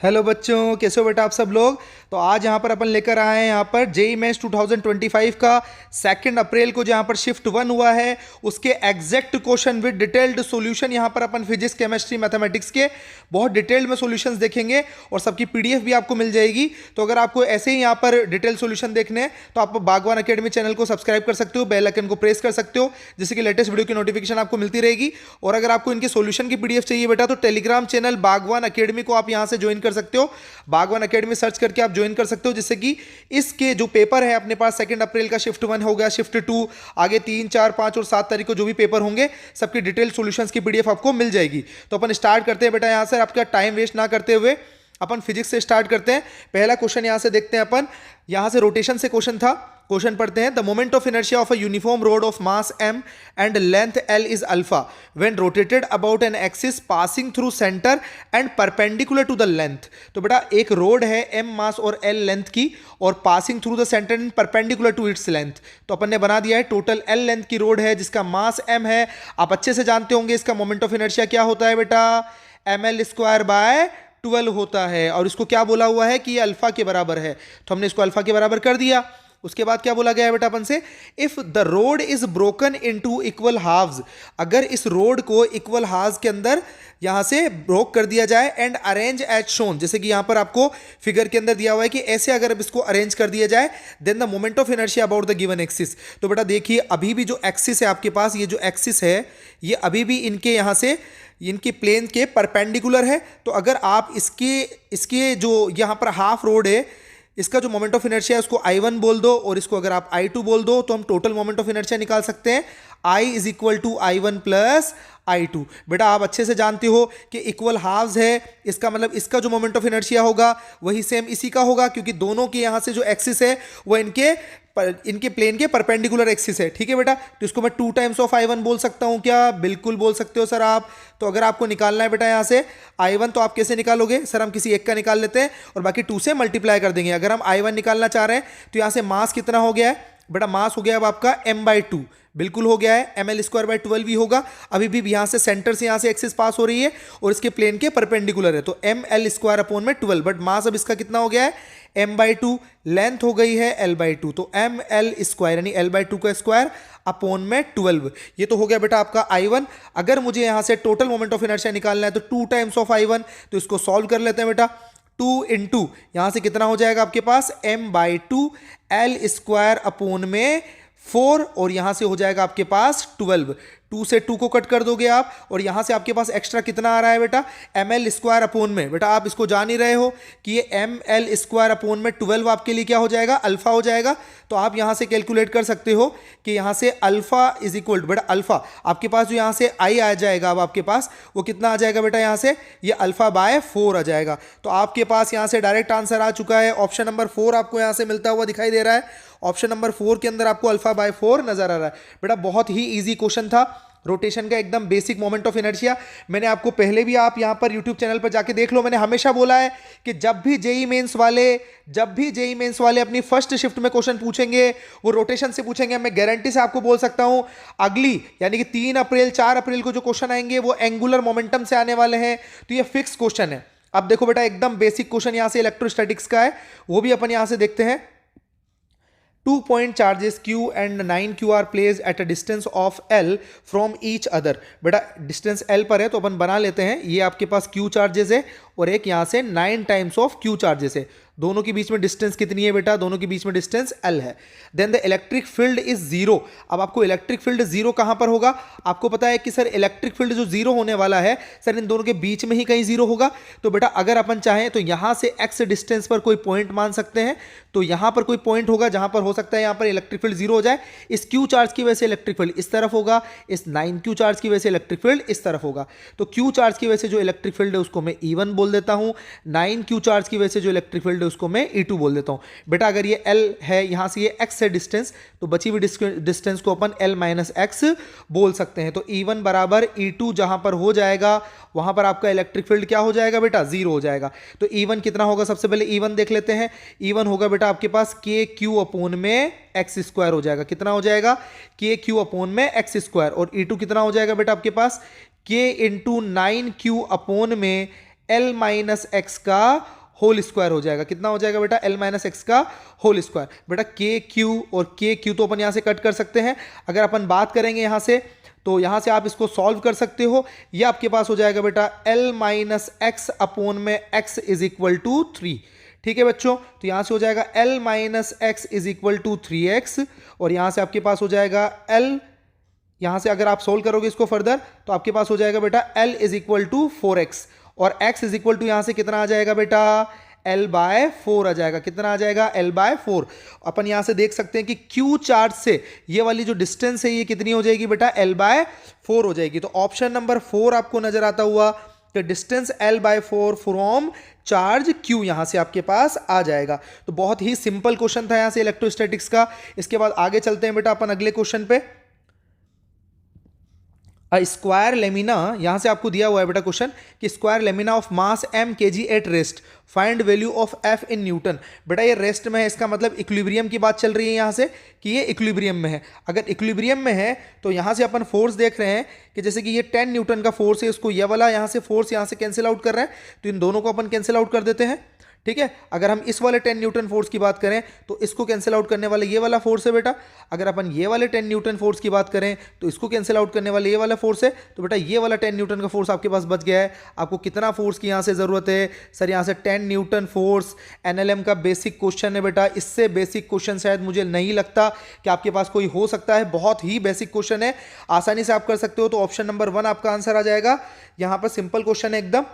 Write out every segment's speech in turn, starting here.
Hello बच्चों, कैसे हो बेटा आप सब लोग। तो आज यहाँ पर अपन लेकर आए हैं यहाँ पर जेई मेंस 2025 का 2 अप्रैल को जहाँ पर शिफ्ट 1 हुआ है उसके exact question with detailed solution. यहाँ पर अपन फिजिक्स केमिस्ट्री मैथमेटिक्स के बहुत डिटेल्ड में सॉल्यूशंस देखेंगे और सबकी पीडीएफ भी आपको मिल जाएगी। तो अगर आपको ऐसे ही यहाँ पर डिटेल सॉल्यूशन देखने हैं तो आप बागवान अकेडमी चैनल को सब्सक्राइब कर सकते हो, बेल आइकन को प्रेस कर सकते हो, जिससे कि लेटेस्ट वीडियो की नोटिफिकेशन आपको मिलती रहेगी। और अगर आपको इनके सॉल्यूशन की पीडीएफ चाहिए बेटा तो टेलीग्राम चैनल बागवान अकेडमी को आप यहाँ से ज्वाइन कर सकते हो। बागवान अकेडमी सर्च करके आप ज्वाइन कर सकते हो, जिससे कि इसके जो पेपर है अपने पास 2 अप्रैल का शिफ्ट 1 हो गया, शिफ्ट 2 आगे 3, 4, 5 और 7 तारीख को जो भी पेपर होंगे सबकी डिटेल सॉल्यूशंस की पीडीएफ आपको मिल जाएगी। तो अपन स्टार्ट करते हैं बेटा। यहां से आपका टाइम वेस्ट ना करते हुए अपन फिजिक्स से स्टार्ट करते हैं। पहला क्वेश्चन यहां से देखते हैं अपन। यहां से रोटेशन से क्वेश्चन था। क्वेश्चन पढ़ते हैं। The moment of inertia of a uniform rod of mass m and length l is alpha when rotated about an axis passing through centre and perpendicular to the length. तो बेटा एक road है m मास और l length की और passing through the centre and perpendicular to its length. तो अपन ने बना दिया है टोटल l लेंथ की रोड है जिसका मास m है। आप अच्छे से जानते होंगे इसका मोमेंट ऑफ इनर्शिया क्या होता है बेटा, ml²/12 होता है। और इसको क्या बोला हुआ है कि ये अल्फा के बराबर है, तो हमने इसको अल्फा के बराबर कर दिया। उसके बाद क्या बोला गया है बेटा अपन से, if the rod is broken into equal halves, अगर इस रोड को इक्वल हाफ्स के अंदर यहां से ब्रोक कर दिया जाए एंड अरेंज एज शोन, जैसे कि यहां पर आपको फिगर के अंदर दिया हुआ है कि ऐसे अगर अब इसको अरेंज कर दिया जाए, then the moment of inertia about the given axis. तो बेटा देखिए अभी भी जो एक्सिस है आपके पास, ये जो एक्सिस है ये अभी भी इनके यहां से इनके प्लेन के परपेंडिकुलर है। तो अगर आप इसके इसके जो यहाँ पर हाफ रोड है इसका जो मोमेंट ऑफ इनर्शिया है उसको I1 बोल दो और इसको अगर आप I2 बोल दो तो हम टोटल मोमेंट ऑफ इनर्शिया निकाल सकते हैं। I is equal to I1 plus I2। बेटा आप अच्छे से जानते हो कि इक्वल हाफ्स है, इसका मतलब इसका जो मोमेंट ऑफ इनर्शिया होगा वही सेम इसी का होगा, क्योंकि दोनों के यहाँ से जो एक्सिस है वो इनके प्लेन के परपेंडिकुलर एक्सिस है। ठीक है बेटा, तो इसको मैं 2 टाइम्स ऑफ I1 बोल सकता हूं क्या, बिल्कुल बोल सकते हो सर आप। तो अगर आपको निकालना है बेटा यहाँ से I1 तो आप कैसे निकालोगे सर, हम किसी एक का निकाल लेते हैं और बाकी 2 से मल्टीप्लाई कर देंगे। अगर हम I1 निकालना चाह रहे हैं तो यहाँ से मास कितना हो गया है बेटा, मास हो गया अब आपका m/2, बिल्कुल हो गया है। ml²/12 भी होगा। अभी भी यहां से सेंटर से यहां से एक्सिस पास हो रही है और इसके प्लेन के परपेंडिकुलर है, तो ml²/12। बट मास अब इसका कितना हो गया है m/2, लेंथ हो गई है l/2, तो ml² यानी l/2 का स्क्वायर अपॉन में 12। ये तो हो गया बेटा आपका I1। अगर मुझे यहां से टोटल मोमेंट ऑफ इनर्शिया निकालना है तो 2 टाइम्स ऑफ I1, तो इसको सॉल्व कर लेते हैं बेटा। 2 इंटू यहां से कितना हो जाएगा आपके पास m/2 l²/4 और यहां से हो जाएगा आपके पास 12। 2 से 2 को कट कर दोगे आप और यहां से आपके पास एक्स्ट्रा कितना आ रहा है बेटा, ml²/। बेटा आप इसको जान ही रहे हो कि ये ml²/12 आपके लिए क्या हो जाएगा, अल्फा हो जाएगा। तो आप यहां से कैलकुलेट कर सकते हो कि यहां से अल्फा इज इक्वल बेटा अल्फा आपके पास जो यहां से आई आ जाएगा अब आपके पास वो कितना आ जाएगा बेटा, यहां से ये अल्फा/4 आ जाएगा। तो आपके पास यहां से डायरेक्ट आंसर आ चुका है। ऑप्शन नंबर 4 आपको यहां से मिलता हुआ दिखाई दे रहा है। ऑप्शन नंबर 4 के अंदर आपको अल्फा/4 नजर आ रहा है। बेटा बहुत ही इजी क्वेश्चन था, रोटेशन का एकदम बेसिक मोमेंट ऑफ इनर्शिया। मैंने आपको पहले भी आप यहां पर यूट्यूब चैनल पर जाके देख लो, मैंने हमेशा बोला है कि जब भी जेई मेंस वाले अपनी फर्स्ट शिफ्ट में क्वेश्चन पूछेंगे वो रोटेशन से पूछेंगे। मैं गारंटी से आपको बोल सकता हूं अगली यानी कि 3 अप्रैल 4 अप्रैल को जो क्वेश्चन आएंगे वो एंगुलर मोमेंटम से आने वाले हैं। तो ये फिक्स क्वेश्चन है। अब देखो बेटा एकदम बेसिक क्वेश्चन यहां से इलेक्ट्रोस्टैटिक्स का है, वो भी अपन यहां से देखते हैं। 2 point charges Q and 9Q are placed at a distance of L from each other। बेटा डिस्टेंस L पर है तो अपन बना लेते हैं, ये आपके पास Q चार्जेस है और एक यहां से 9 टाइम्स ऑफ Q चार्जेस है। दोनों के बीच में डिस्टेंस कितनी है बेटा, दोनों के बीच में डिस्टेंस L है। Then the electric field is 0। अब आपको इलेक्ट्रिक फील्ड 0 कहां पर होगा, आपको पता है कि सर इलेक्ट्रिक फील्ड जो 0 होने वाला है सर इन दोनों के बीच में ही कहीं 0 होगा। तो बेटा अगर अपन चाहें तो यहां से x डिस्टेंस पर कोई पॉइंट मान सकते हैं, तो यहां पर कोई पॉइंट होगा जहां पर हो सकता है यहां पर इलेक्ट्रिक फील्ड 0 हो जाए। इस Q चार्ज की वजह से इलेक्ट्रिक फील्ड इस तरफ होगा, इस 9Q चार्ज की वजह से इलेक्ट्रिक फील्ड इस तरफ होगा। तो Q चार्ज की वजह से जो इलेक्ट्रिक फील्ड है उसको मैं E1 बोल देता हूं, 9Q चार्ज की वजह से जो इलेक्ट्रिक फील्ड है उसको मैं E2 बोल देता हूं। बेटा अगर ये L है यहां से ये x है डिस्टेंस, तो बची हुई डिस्टेंस को अपन L-x बोल सकते हैं। तो E1 बराबर E2 जहां पर हो जाएगा वहां पर आपका इलेक्ट्रिक फील्ड क्या हो जाएगा बेटा, 0 हो जाएगा। तो E1 कितना होगा, सबसे पहले E1 देख लेते हैं। E1 होगा बेटा आपके पास KQ/x² हो जाएगा। कितना हो जाएगा, KQ/x²। और E2 कितना हो जाएगा बेटा आपके पास K × 9Q/, L minus x का होल स्क्वायर हो जाएगा। कितना हो जाएगा बेटा? एल माइनस एक्स का होल स्क्वायर। बेटा के क्यू और के क्यू तो अपन यहां से कट कर सकते हैं। अगर अपन बात करेंगे यहां से, तो यहां से आप इसको सॉल्व कर सकते हो। ये आपके पास हो जाएगा बेटा एल माइनस एक्स अपोन में एक्स इज इक्वल टू 3। ठीक है बच्चों, तो यहां से हो जाएगा L minus X is equal to 3x, और यहां से आपके पास हो जाएगा एल, यहां से अगर आप सोल्व करोगे इसको फर्दर तो आपके पास हो जाएगा बेटा L is equal to 4x, और x इज इक्वल टू यहां से कितना आ जाएगा बेटा? L बाय 4 आ जाएगा। कितना आ जाएगा? L by 4। अपन यहां से देख सकते हैं कि Q चार्ज से ये वाली जो डिस्टेंस है ये कितनी हो जाएगी बेटा? L बाय 4 हो जाएगी। तो ऑप्शन नंबर 4 आपको नजर आता हुआ कि distance L by 4 from charge Q यहां से आपके पास आ जाएगा। तो बहुत ही सिंपल क्वेश्चन था यहां से इलेक्ट्रोस्टैटिक्स का। इसके बाद आगे चलते हैं बेटा अपन अगले क्वेश्चन पे। स्क्वायर लेमिना, यहां से आपको दिया हुआ है बेटा क्वेश्चन कि square lamina of mass m kg at rest, find value of f in newton. बेटा ये रेस्ट में है, इसका मतलब इक्विलिब्रियम की बात चल रही है यहां से कि ये इक्विलिब्रियम में है। अगर इक्विलिब्रियम में है तो यहां से अपन फोर्स देख रहे हैं कि जैसे कि ये 10 न्यूटन का फोर्स है, इसको ये वाला यहां से फोर्स यहां से कैंसिल आउट कर रहे हैं, तो इन दोनों को अपन कैंसिल आउट कर देते हैं। ठीक है, अगर हम इस वाले 10 न्यूटन फोर्स की बात करें तो इसको कैंसिल आउट करने वाले ये वाला फोर्स है बेटा। अगर अपन ये वाले 10 न्यूटन फोर्स की बात करें तो इसको कैंसिल आउट करने वाले ये वाला फोर्स है। तो बेटा ये वाला 10 न्यूटन का फोर्स आपके पास बच गया है। आपको कितना फोर्स की यहां से जरूरत है? सर यहां से 10 न्यूटन फोर्स। एनएलएम का बेसिक क्वेश्चन है बेटा, इससे बेसिक क्वेश्चन शायद मुझे नहीं लगता कि आपके पास कोई हो सकता है। बहुत ही बेसिक क्वेश्चन है, आसानी से आप कर सकते हो। तो ऑप्शन नंबर 1 आपका आंसर आ जाएगा। यहां पर सिंपल क्वेश्चन है एकदम।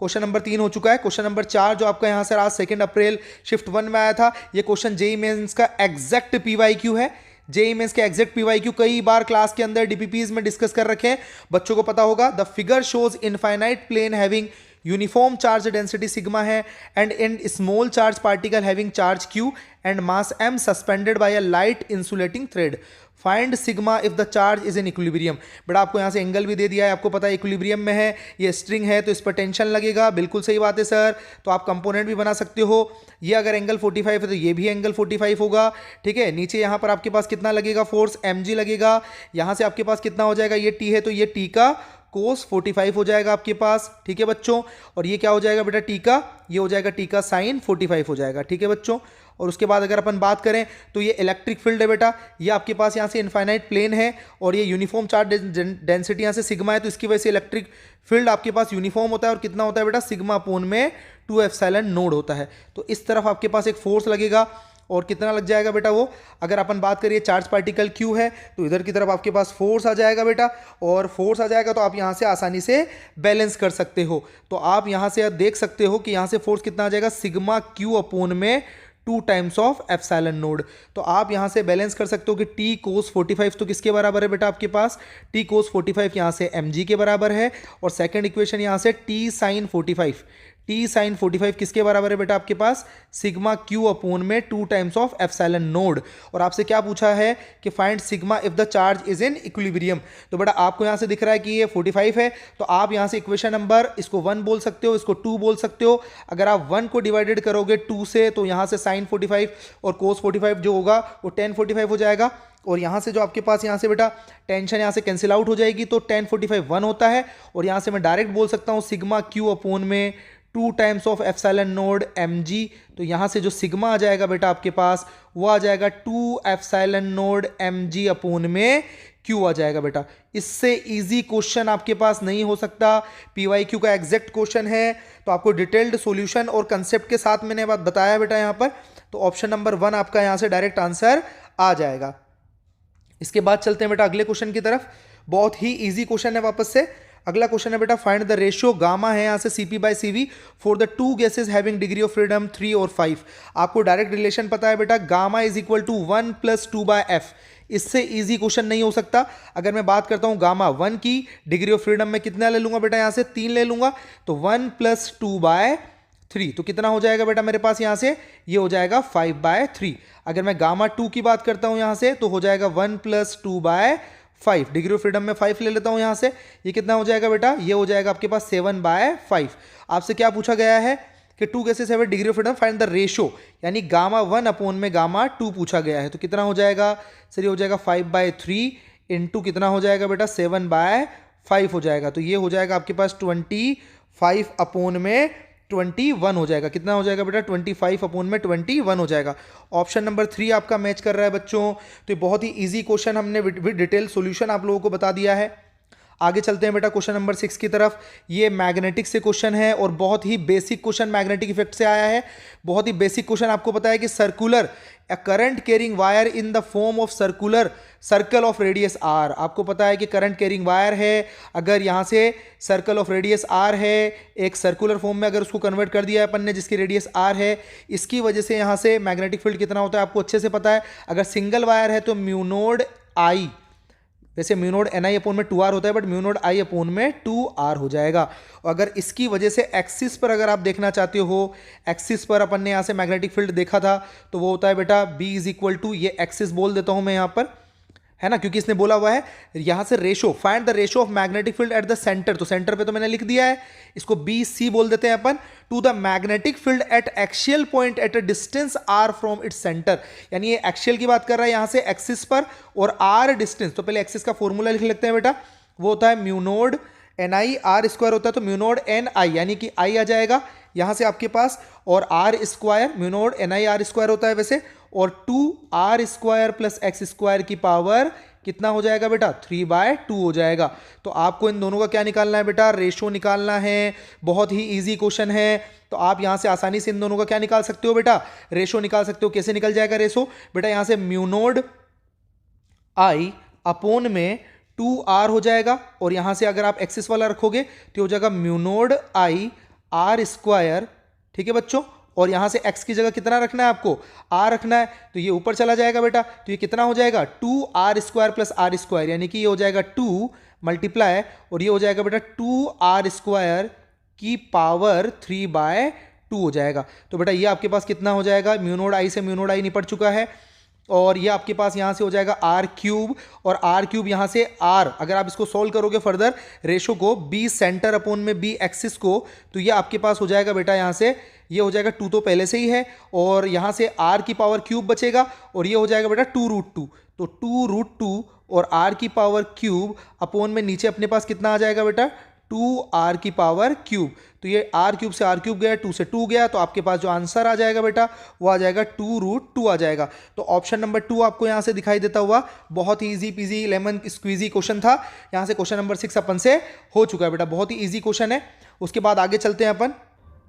क्वेश्चन नंबर 3 हो चुका है। क्वेश्चन नंबर 4 जो आपका यहां से आज 2 अप्रैल शिफ्ट 1 में आया था, ये क्वेश्चन जेईई मेंस का एग्जैक्ट पीवाईक्यू है। जेईई मेंस के एग्जैक्ट पीवाईक्यू कई बार क्लास के अंदर डीपीपीज में डिस्कस कर रखे हैं, बच्चों को पता होगा। The figure shows infinite plane having uniform charge density sigma है and in small charge particle having charge q and mass m suspended by a light insulating thread, find sigma if the charge is in equilibrium. बड़ा आपको यहां से angle भी दे दिया है, आपको पता है इक्विलिब्रियम में है, ये स्ट्रिंग है तो इस पर टेंशन लगेगा। बिल्कुल सही बात है सर, तो आप कंपोनेंट भी बना सकते हो। ये अगर एंगल 45 है तो ये भी एंगल 45 होगा। ठीक है, नीचे यहां पर आपके पास कितना लगेगा? फोर्स mg लगेगा। यहां से आपके पास कितना हो जाएगा? ये t है तो ये t का कोस 45 हो जाएगा आपके पास। ठीक है बच्चों, और ये क्या हो जाएगा बेटा? टी का, ये हो जाएगा टी का साइन 45 हो जाएगा। ठीक है बच्चों, और उसके बाद अगर अपन बात करें तो ये इलेक्ट्रिक फील्ड है बेटा, ये आपके पास यहाँ से इनफाइनाइट प्लेन है और ये यूनिफॉर्म चार्ज डेंसिटी यहाँ से सिग्मा है, तो इसकी वजह से इलेक्ट्रिक फील्ड आपके पास यूनिफॉर्म होता है। और कितना होता है बेटा? सिग्मा अपोन में 2 एप्सिलॉन नोड होता है। तो इस तरफ आपके पास एक फोर्स लगेगा, और कितना लग जाएगा बेटा वो? अगर अपन बात करिए चार्ज पार्टिकल क्यू है तो इधर की तरफ आपके पास फोर्स आ जाएगा बेटा, और फोर्स आ जाएगा तो आप यहां से आसानी से बैलेंस कर सकते हो। तो आप यहां से देख सकते हो कि यहां से फोर्स कितना आ जाएगा? सिग्मा क्यू अपोन में 2 टाइम्स ऑफ एप्सिलॉन नोड। तो आप यहां से बैलेंस कर सकते हो कि टी कोस 45 तो किसके बराबर है बेटा आपके पास? टी कोस 45 यहां से mg के बराबर है, और सेकंड इक्वेशन यहां से टी साइन 45, टी साइन 45 किसके बराबर है बेटा आपके पास? सिग्मा क्यू अपोन में 2 टाइम्स ऑफ एप्सिलॉन नोड। और आपसे क्या पूछा है कि find sigma if the charge is in equilibrium. तो बेटा आपको यहां से दिख रहा है कि ये 45 है, तो आप यहां से इक्वेशन नंबर इसको 1 बोल सकते हो, इसको 2 बोल सकते हो। अगर आप 1 को डिवाइडेड करोगे 2 से तो यहां से साइन 45 और कोस 45 जो होगा वो tan 45 हो जाएगा, और यहां से जो आपके पास यहां से बेटा टेंशन यहां से कैंसिल आउट हो जाएगी, तो tan 45 1 होता है। और यहां से मैं डायरेक्ट बोल सकता हूं सिग्मा क्यू अपोन में 2 times of epsilon node mg। तो यहां से जो सिग्मा आ जाएगा बेटा आपके पास वो आ जाएगा 2 एप्सिलॉन नोड mg अपोन में q आ जाएगा बेटा। इससे इजी क्वेश्चन आपके पास नहीं हो सकता, पीवाईक्यू का एग्जैक्ट क्वेश्चन है, तो आपको डिटेल्ड सॉल्यूशन और कंसेप्ट के साथ मैंने बात बताया बेटा यहां पर। तो ऑप्शन नंबर 1 आपका यहां से डायरेक्ट आंसर आ जाएगा। इसके बाद चलते हैं बेटा अगले क्वेश्चन की तरफ। बहुत ही इजी क्वेश्चन है वापस से। अगला क्वेश्चन है बेटा फाइंड द रेशियो गामा है यहां से Cp by Cv for the 2 gases having degree of freedom 3 और 5। आपको डायरेक्ट रिलेशन पता है बेटा, gamma is equal to 1 + 2 by f। इससे इजी क्वेश्चन नहीं हो सकता। अगर मैं बात करता हूं गामा 1 की, डिग्री ऑफ फ्रीडम में कितना ले लूंगा बेटा? यहां से 3 ले लूंगा, तो 1 + 2 बाय 3, तो कितना हो जाएगा बेटा मेरे पास? यहां से ये हो जाएगा 5 बाय 3। अगर मैं गामा 2 की बात करता हूं यहां से, तो हो जाएगा 1 + 2 बाय 5। डिग्री ऑफ फ्रीडम में 5 ले लेता हूं यहां से, ये कितना हो जाएगा बेटा? ये हो जाएगा आपके पास 7 बाय 5। आपसे क्या पूछा गया है कि 2 gases have degree of freedom, find the ratio, यानी गामा 1 अपोन में गामा 2 पूछा गया है। तो कितना हो जाएगा सर? ये हो जाएगा 5 बाय 3 इंटू कितना हो जाएगा बेटा? 7 बाय 5 हो जाएगा। तो ये हो जाएगा आपके पास 24 25/21 हो जाएगा। कितना हो जाएगा बेटा? 25/21 हो जाएगा। ऑप्शन नंबर 3 आपका मैच कर रहा है बच्चों। तो ये बहुत ही इजी क्वेश्चन हमने विद डिटेल सॉल्यूशन आप लोगों को बता दिया है। आगे चलते हैं बेटा क्वेश्चन नंबर 6 की तरफ। ये मैग्नेटिक से क्वेश्चन है और बहुत ही बेसिक क्वेश्चन मैग्नेटिक इफेक्ट से आया है। बहुत ही बेसिक क्वेश्चन आपको पता है कि circular a current carrying wire in the form of circular circle of radius R. आपको पता है कि करंट कैरिंग वायर है, अगर यहाँ से सर्कल ऑफ रेडियस आर है, एक सर्कुलर फॉर्म में अगर उसको कन्वर्ट कर दिया है अपन ने जिसकी रेडियस आर है, इसकी वजह से यहाँ से मैग्नेटिक फील्ड कितना होता है आपको अच्छे से पता है। अगर सिंगल वायर है तो म्यू नोड आई, वैसे म्यू नोड एन आई अपोन में 2r होता है, but mu node I upon में 2r हो जाएगा। और अगर इसकी वजह से एक्सिस पर अगर आप देखना चाहते हो, एक्सिस पर अपन ने यहाँ से मैग्नेटिक फील्ड देखा था, तो वो होता है बेटा B इज इक्वल टू, ये एक्सिस बोल देता हूं मैं यहाँ पर, है ना, क्योंकि इसने बोला हुआ है यहां से ratio, find the ratio of magnetic field at the centre. तो सेंटर पे तो मैंने लिख दिया है, इसको BC बोल देते हैं अपन, to the magnetic field at axial point at a distance r from its centre. यानी ये एक्सियल की बात कर रहा है यहां से एक्सिस पर, और r डिस्टेंस, तो पहले एक्सिस का फॉर्मूला लिख लेते हैं बेटा, वो होता है mu naught N I, R square होता है तो म्यू नोड एन आई, यानी कि आई आ जाएगा यहां से आपके पास, और R square, mu naught N I R square होता है वैसे, और 2r स्क्वायर प्लस एक्स स्क्वायर की पावर कितना हो जाएगा बेटा? 3/2 हो जाएगा। तो आपको इन दोनों का क्या निकालना है बेटा? रेशो निकालना है। बहुत ही इजी क्वेश्चन है, तो आप यहां से आसानी से इन दोनों का क्या निकाल सकते हो बेटा? रेशो निकाल सकते हो। कैसे निकल जाएगा रेशो बेटा? यहां से म्यू नोड आई अपोन में 2r हो जाएगा, और यहां से अगर आप एक्सिस वाला रखोगे तो हो जाएगा म्यू नोड आई आर स्क्वायर, ठीक है बच्चों, और यहां से x की जगह कितना रखना है आपको? r रखना है, तो ये ऊपर चला जाएगा बेटा, तो ये कितना हो जाएगा? 2r स्क्वायर प्लस r स्क्वायर, यानी कि ये हो जाएगा 2 मल्टीप्लाई, और ये हो जाएगा बेटा 2r स्क्वायर की पावर 3/2 हो जाएगा। तो बेटा ये आपके पास कितना हो जाएगा? म्यू नोड आई से म्यू नोड आई निपट चुका है, और ये आपके पास यहाँ से हो जाएगा r क्यूब, और r क्यूब यहाँ से r, अगर आप इसको सोल्व करोगे फर्दर रेशो को, b सेंटर अपोन में b एक्सिस को, तो ये आपके पास हो जाएगा बेटा यहाँ से, ये हो जाएगा 2 तो पहले से ही है, और यहाँ से r की पावर क्यूब बचेगा, और ये हो जाएगा बेटा 2√2, तो 2√2 और r की पावर क्यूब अपोन में नीचे अपने पास कितना आ जाएगा बेटा? 2r की पावर क्यूब। तो ये r क्यूब से r क्यूब गया, 2 से 2 गया, तो आपके पास जो आंसर आ जाएगा बेटा वो आ जाएगा 2√2 आ जाएगा। तो ऑप्शन नंबर 2 आपको यहाँ से दिखाई देता हुआ बहुत ही easy peasy lemon squeezy question था। यहाँ से क्वेश्चन नंबर 6 अपन से हो चुका है बेटा, बहुत ही इजी क्वेश्चन है। उसके बाद आगे चलते हैं अपन।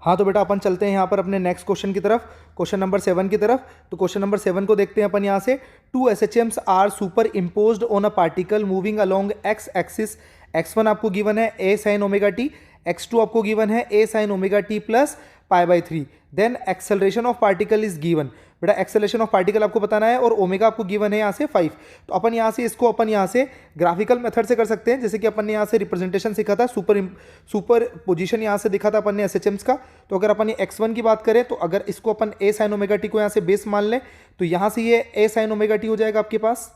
हाँ तो बेटा अपन चलते हैं यहाँ पर अपने नेक्स्ट क्वेश्चन की तरफ, क्वेश्चन नंबर 7 की तरफ। तो क्वेश्चन नंबर 7 को देखते हैं अपन यहाँ से। 2 SHMs are superimposed on a particle moving along x axis. x1 आपको गिवन है a sin omega T, x2 आपको गिवन है a sin omega t plus π/3। Then acceleration of particle is given. बेटा एक्सेलरेशन ऑफ पार्टिकल आपको बताना है, और omega आपको गिवन है यहाँ से 5। तो अपन यहाँ से इसको अपन यहाँ से ग्राफिकल मेथड से कर सकते हैं, जैसे कि अपन ने यहाँ से रिप्रेजेंटेशन सीखा था, सुपर पोजीशन यहाँ से दिखा था अपन ने SHMs का। तो अगर अपन ये x1 की बात करें, तो अगर इसको अपन a sin ओमेगा टी को यहाँ से बेस मान लें, तो यहाँ से ये a sin ओमेगा टी हो जाएगा आपके पास,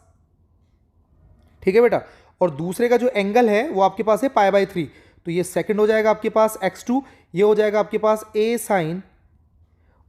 ठीक है बेटा। और दूसरे का जो एंगल है वो आपके पास है π/3, तो ये सेकंड हो जाएगा आपके पास x2, ये हो जाएगा आपके पास a sin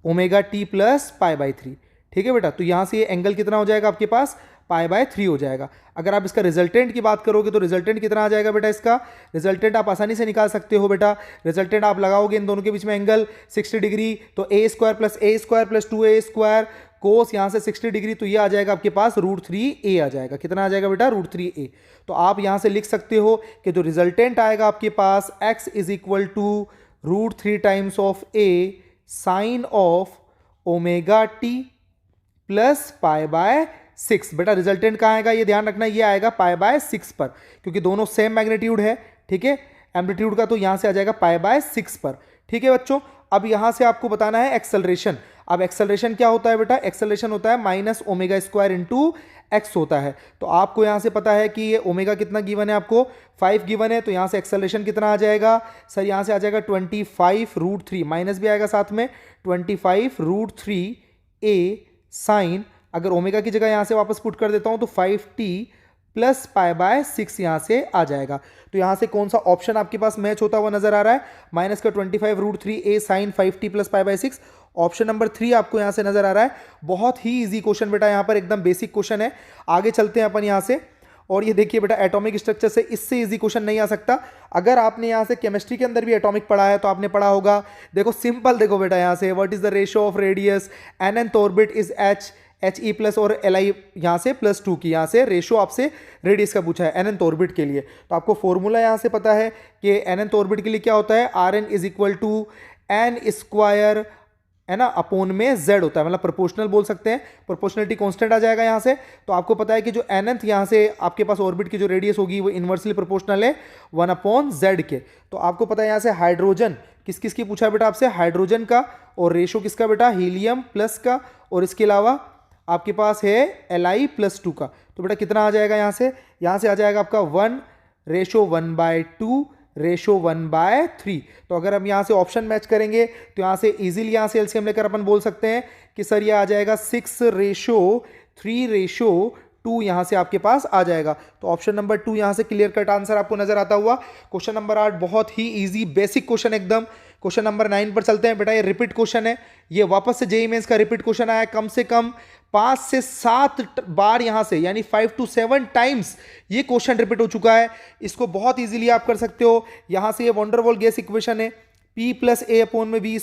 omega t plus π/3, ठीक है बेटा। तो यहाँ से ये एंगल कितना हो जाएगा आपके पास? π/3 हो जाएगा। अगर आप इसका रिजल्टेंट की बात करोगे तो रिजल्टेंट कितना आ जाएगा बेटा? इसका रिजल्टेंट आप आसानी से निकाल सकते हो बेटा। रिजल्टेंट आप लगाओगे इन दोनों के बीच में एंगल 60 डिग्री, तो a square plus 2a square कोस यहाँ से 60 डिग्री, तो ये आ जाएगा आपके पास √3a आ जाएगा। कितना आ जाएगा बेटा? √3a। तो आप यहाँ से लिख सकते हो कि जो रिजल्टेंट आएगा आपके पास x is equal to √3 times of a sine of omega t plus π/6। बेटा रिजल्टेंट कहाँ आएगा ये ध्यान रखना, ये आएगा π/6 पर, क्योंकि दोनों सेम मैग्नीट्यूड है, ठीक है। एम्पलीट्यूड का तो यहाँ से आ जाएगा π/6 पर, ठीक है बच्चों। अब यहाँ से आपको बताना है एक्सेलरेशन। अब एक्सेलरेशन क्या होता है बेटा? एक्सेलरेशन होता है minus omega square into x होता है। तो आपको यहाँ से पता है कि ये ओमेगा कितना गिवन है आपको? 5 गिवन है, तो यहाँ से एक्सेलरेशन कितना आ जाएगा सर? यहाँ से आ जाएगा 25√3, माइनस भी आएगा साथ में, 25√3a साइन, अगर ओमेगा की जगह यहाँ से वापस पुट कर देता हूँ तो 5t प्लस π/6 यहाँ से आ जाएगा। तो यहाँ से कौन सा ऑप्शन आपके पास मैच होता हुआ नजर आ रहा है? माइनस का 25√3a sign 5t plus π/6, option number 3 आपको यहाँ से नजर आ रहा है। बहुत ही इजी क्वेश्चन बेटा, यहाँ पर एकदम बेसिक क्वेश्चन है। आगे चलते हैं अपन यहाँ से, और ये देखिए बेटा एटॉमिक स्ट्रक्चर से इससे इजी क्वेश्चन नहीं आ सकता। अगर आपने यहाँ से केमिस्ट्री के अंदर भी एटॉमिक पढ़ा है तो आपने पढ़ा होगा, देखो सिंपल, देखो बेटा यहाँ से what is the ratio of radius nth orbit is H E plus और एल आई यहाँ से +2 की, यहाँ से रेशियो आपसे रेडियस का पूछा है nth ऑर्बिट के लिए। तो आपको फॉर्मूला यहाँ से पता है कि nth ऑर्बिट के लिए क्या होता है, Rn is equal to n square है ना अपॉन में z होता है, मतलब प्रोपोर्शनल बोल सकते हैं, प्रोपोर्शनलिटी कांस्टेंट आ जाएगा यहाँ से। तो आपको पता है कि जो nth यहाँ से आपके पास ऑर्बिट की जो रेडियस होगी वो इन्वर्सली प्रोपोर्शनल है 1/z के। तो आपको पता है यहाँ से हाइड्रोजन किस किस की पूछा है बेटा आपसे, हाइड्रोजन का, और रेशो किसका बेटा, हीलियम प्लस का, और इसके अलावा आपके पास है Li+2 का। तो बेटा कितना आ जाएगा यहाँ से आ जाएगा आपका 1:1/2 रेशो 1/3। तो अगर हम यहाँ से ऑप्शन मैच करेंगे तो यहाँ से इजीली यहाँ से एलसीएम लेकर अपन बोल सकते हैं कि सर ये आ जाएगा 6:3:2 यहाँ से आपके पास आ जाएगा। तो ऑप्शन नंबर 2 यहाँ से क्लियर कट आंसर आपको नजर आता हुआ। क्वेश्चन नंबर 8 बहुत ही इजी बेसिक क्वेश्चन एकदम। क्वेश्चन नंबर 9 पर चलते हैं बेटा, ये रिपीट क्वेश्चन है, ये वापस से जेईई मेंस का रिपीट क्वेश्चन आया, कम से कम 5 से 7 बार यहां से, यानी 5 to 7 टाइम्स ये क्वेश्चन रिपीट हो चुका है। इसको बहुत इजीली आप कर सकते हो। यहां से ये वंडरवॉल गैस इक्वेशन है, P + A/v², V -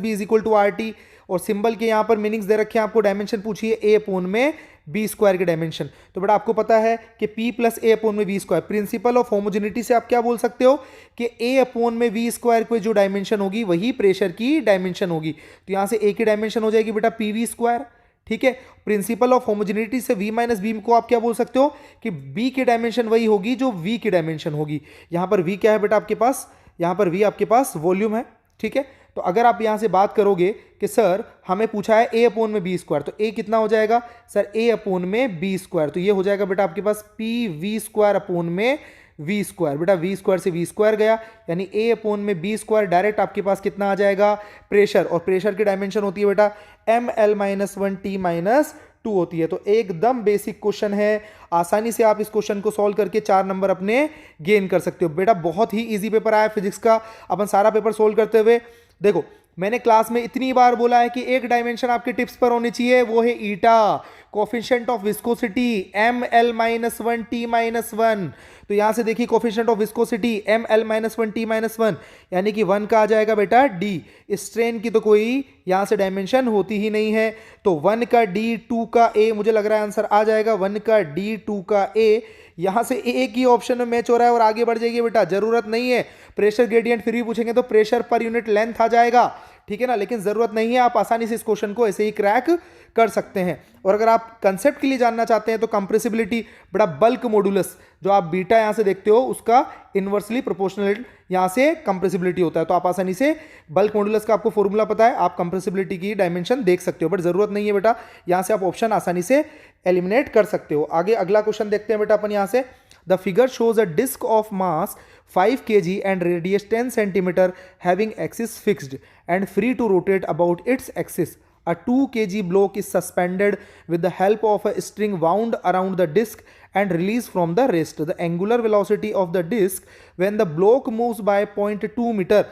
b = RT, और सिंबल के यहां पर मीनिंग्स दे रखे हैं आपको, डायमेंशन पूछिए A/b² के डायमेंशन। तो बेटा आपको पता है कि P + A/v², principle of homogeneity से आप क्या बोल सकते हो कि A/v² की जो डायमेंशन होगी वही प्रेशर की डायमेंशन होगी। तो यहां से A की डायमेंशन हो जाएगी बेटा PV², ठीक है। प्रिंसिपल ऑफ होमोजेनिटी से V - b को आप क्या बोल सकते हो कि B की डायमेंशन वही होगी जो V की डायमेंशन होगी। यहां पर V क्या है बेटा आपके पास, यहां पर V आपके पास वॉल्यूम है, ठीक है। तो अगर आप यहां से बात करोगे कि सर हमें पूछा है A/b², तो A कितना हो जाएगा सर, A/b², तो ये हो जाएगा बेटा आपके पास PV² v², बेटा v² से v² गया, यानी A/b² डायरेक्ट आपके पास कितना आ जाएगा, प्रेशर, और प्रेशर की डायमेंशन होती है बेटा ml-1t-2 होती है। तो एकदम बेसिक क्वेश्चन है, आसानी से आप इस क्वेश्चन को सॉल्व करके 4 नंबर अपने गेन कर सकते हो। बेटा बहुत ही इजी पेपर आया फिजिक्स का, अपन सारा पेपर सोल्व करते हुए। देखो मैंने क्लास में इतनी बार बोला है कि एक डायमेंशन आपके टिप्स पर होनी चाहिए, वो है ईटा, कोफिशिएंट ऑफ विस्कोसिटी ml-1t-1। तो यहां से देखिए कोफिशिएंट ऑफ विस्कोसिटी ml-1t-1, यानी कि 1 का आ जाएगा बेटा d। स्ट्रेन की तो कोई यहां से डायमेंशन होती ही नहीं है, तो 1 का d, 2 का a, मुझे लग रहा है आंसर आ जाएगा 1 का d, 2 का a। यहां से एक ही ऑप्शन में मैच हो रहा है और आगे बढ़ जाइए बेटा, जरूरत नहीं है प्रेशर ग्रेडियंट फिर भी पूछेंगे तो प्रेशर पर यूनिट लेंथ आ जाएगा, ठीक है ना, लेकिन जरूरत नहीं है, आप आसानी से इस क्वेश्चन को ऐसे ही क्रैक कर सकते हैं। और अगर आप कंसेप्ट के लिए जानना चाहते हैं तो कंप्रेसिबिलिटी, बड़ा बल्क मॉडुलस जो आप बीटा यहां से देखते हो उसका इनवर्सली प्रोपोर्शनल यहां से कंप्रेसिबिलिटी होता है। तो आप आसानी से बल्क मॉडुलस का आपको फॉर्मूला पता है, आप कंप्रेसिबिलिटी की डायमेंशन देख सकते हो, बट जरूरत नहीं है बेटा, यहां से आप ऑप्शन आसानी से एलिमिनेट कर सकते हो। आगे अगला क्वेश्चन देखते हैं बेटा अपन यहां से। The figure shows a disc of mass 5 kg and radius 10 cm having axis fixed and free to rotate about its axis. A 2 kg block is suspended with the help of a string wound around the disc and released from the rest. The angular velocity of the disc when the block moves by 0.2 meter.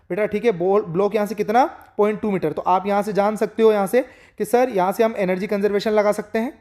बेटा ठीक है, block यहाँ से कितना 0.2 metre. तो आप यहाँ से जान सकते हो यहाँ से कि सर यहाँ से हम एनर्जी कंजर्वेशन लगा सकते हैं,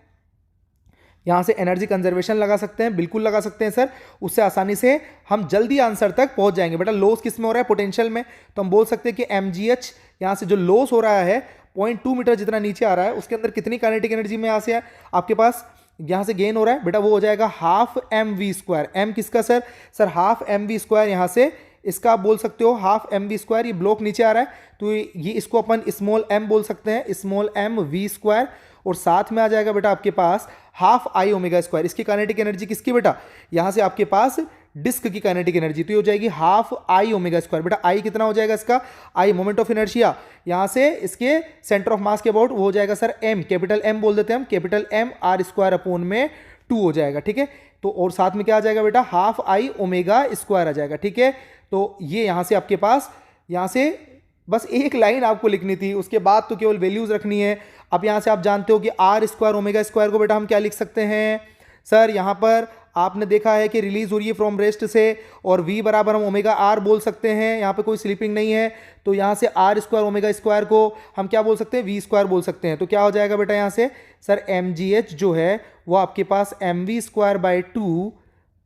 यहाँ से एनर्जी कंजर्वेशन लगा सकते हैं, बिल्कुल लगा सकते हैं सर, उससे आसानी से हम जल्दी आंसर तक पहुंच जाएंगे। बेटा लॉस किस में हो रहा है, पोटेंशियल में, तो हम बोल सकते हैं कि mgh यहाँ से जो लॉस हो रहा है 0.2 मीटर जितना नीचे आ रहा है उसके अंदर कितनी काइनेटिक एनर्जी में यहाँ से आपके पास यहाँ से गेन हो रहा है, बेटा वो हो जाएगा ½ mv²। m किसका सर, सर ½ mv², यहाँ से इसका आप बोल सकते हो ½ mv²। ये ब्लॉक नीचे आ रहा है तो ये इसको अपन स्मॉल m बोल सकते हैं, स्मॉल mv², और साथ में आ जाएगा बेटा आपके पास ½ I⍵²। इसकी काइनेटिक एनर्जी किसकी बेटा, यहाँ से आपके पास डिस्क की काइनेटिक एनर्जी, तो ये हो जाएगी ½ I⍵²। बेटा I कितना हो जाएगा इसका, I मोमेंट ऑफ इनर्शिया, यहाँ से इसके सेंटर ऑफ मास के अबाउट वो हो जाएगा सर m, कैपिटल M बोल देते हैं हम, कैपिटल M r²/2 हो जाएगा, ठीक है। तो और साथ में क्या आ जाएगा बेटा, ½ I⍵² आ जाएगा, ठीक है। तो ये यहाँ से आपके पास, यहाँ से बस एक लाइन आपको लिखनी थी, उसके बाद तो केवल वैल्यूज रखनी है। अब यहाँ से आप जानते हो कि r² ω² को बेटा हम क्या लिख सकते हैं सर, यहाँ पर आपने देखा है कि रिलीज हो रही है फ्रॉम रेस्ट से, और v बराबर हम ओमेगा आर बोल सकते हैं, यहाँ पे कोई स्लीपिंग नहीं है, तो यहाँ से आर स्क्वायर ओमेगा स्क्वायर को हम क्या बोल सकते हैं, वी स्क्वायर बोल सकते हैं। तो क्या हो जाएगा बेटा यहाँ से सर, एम जी एच जो है वो आपके पास m v square by 2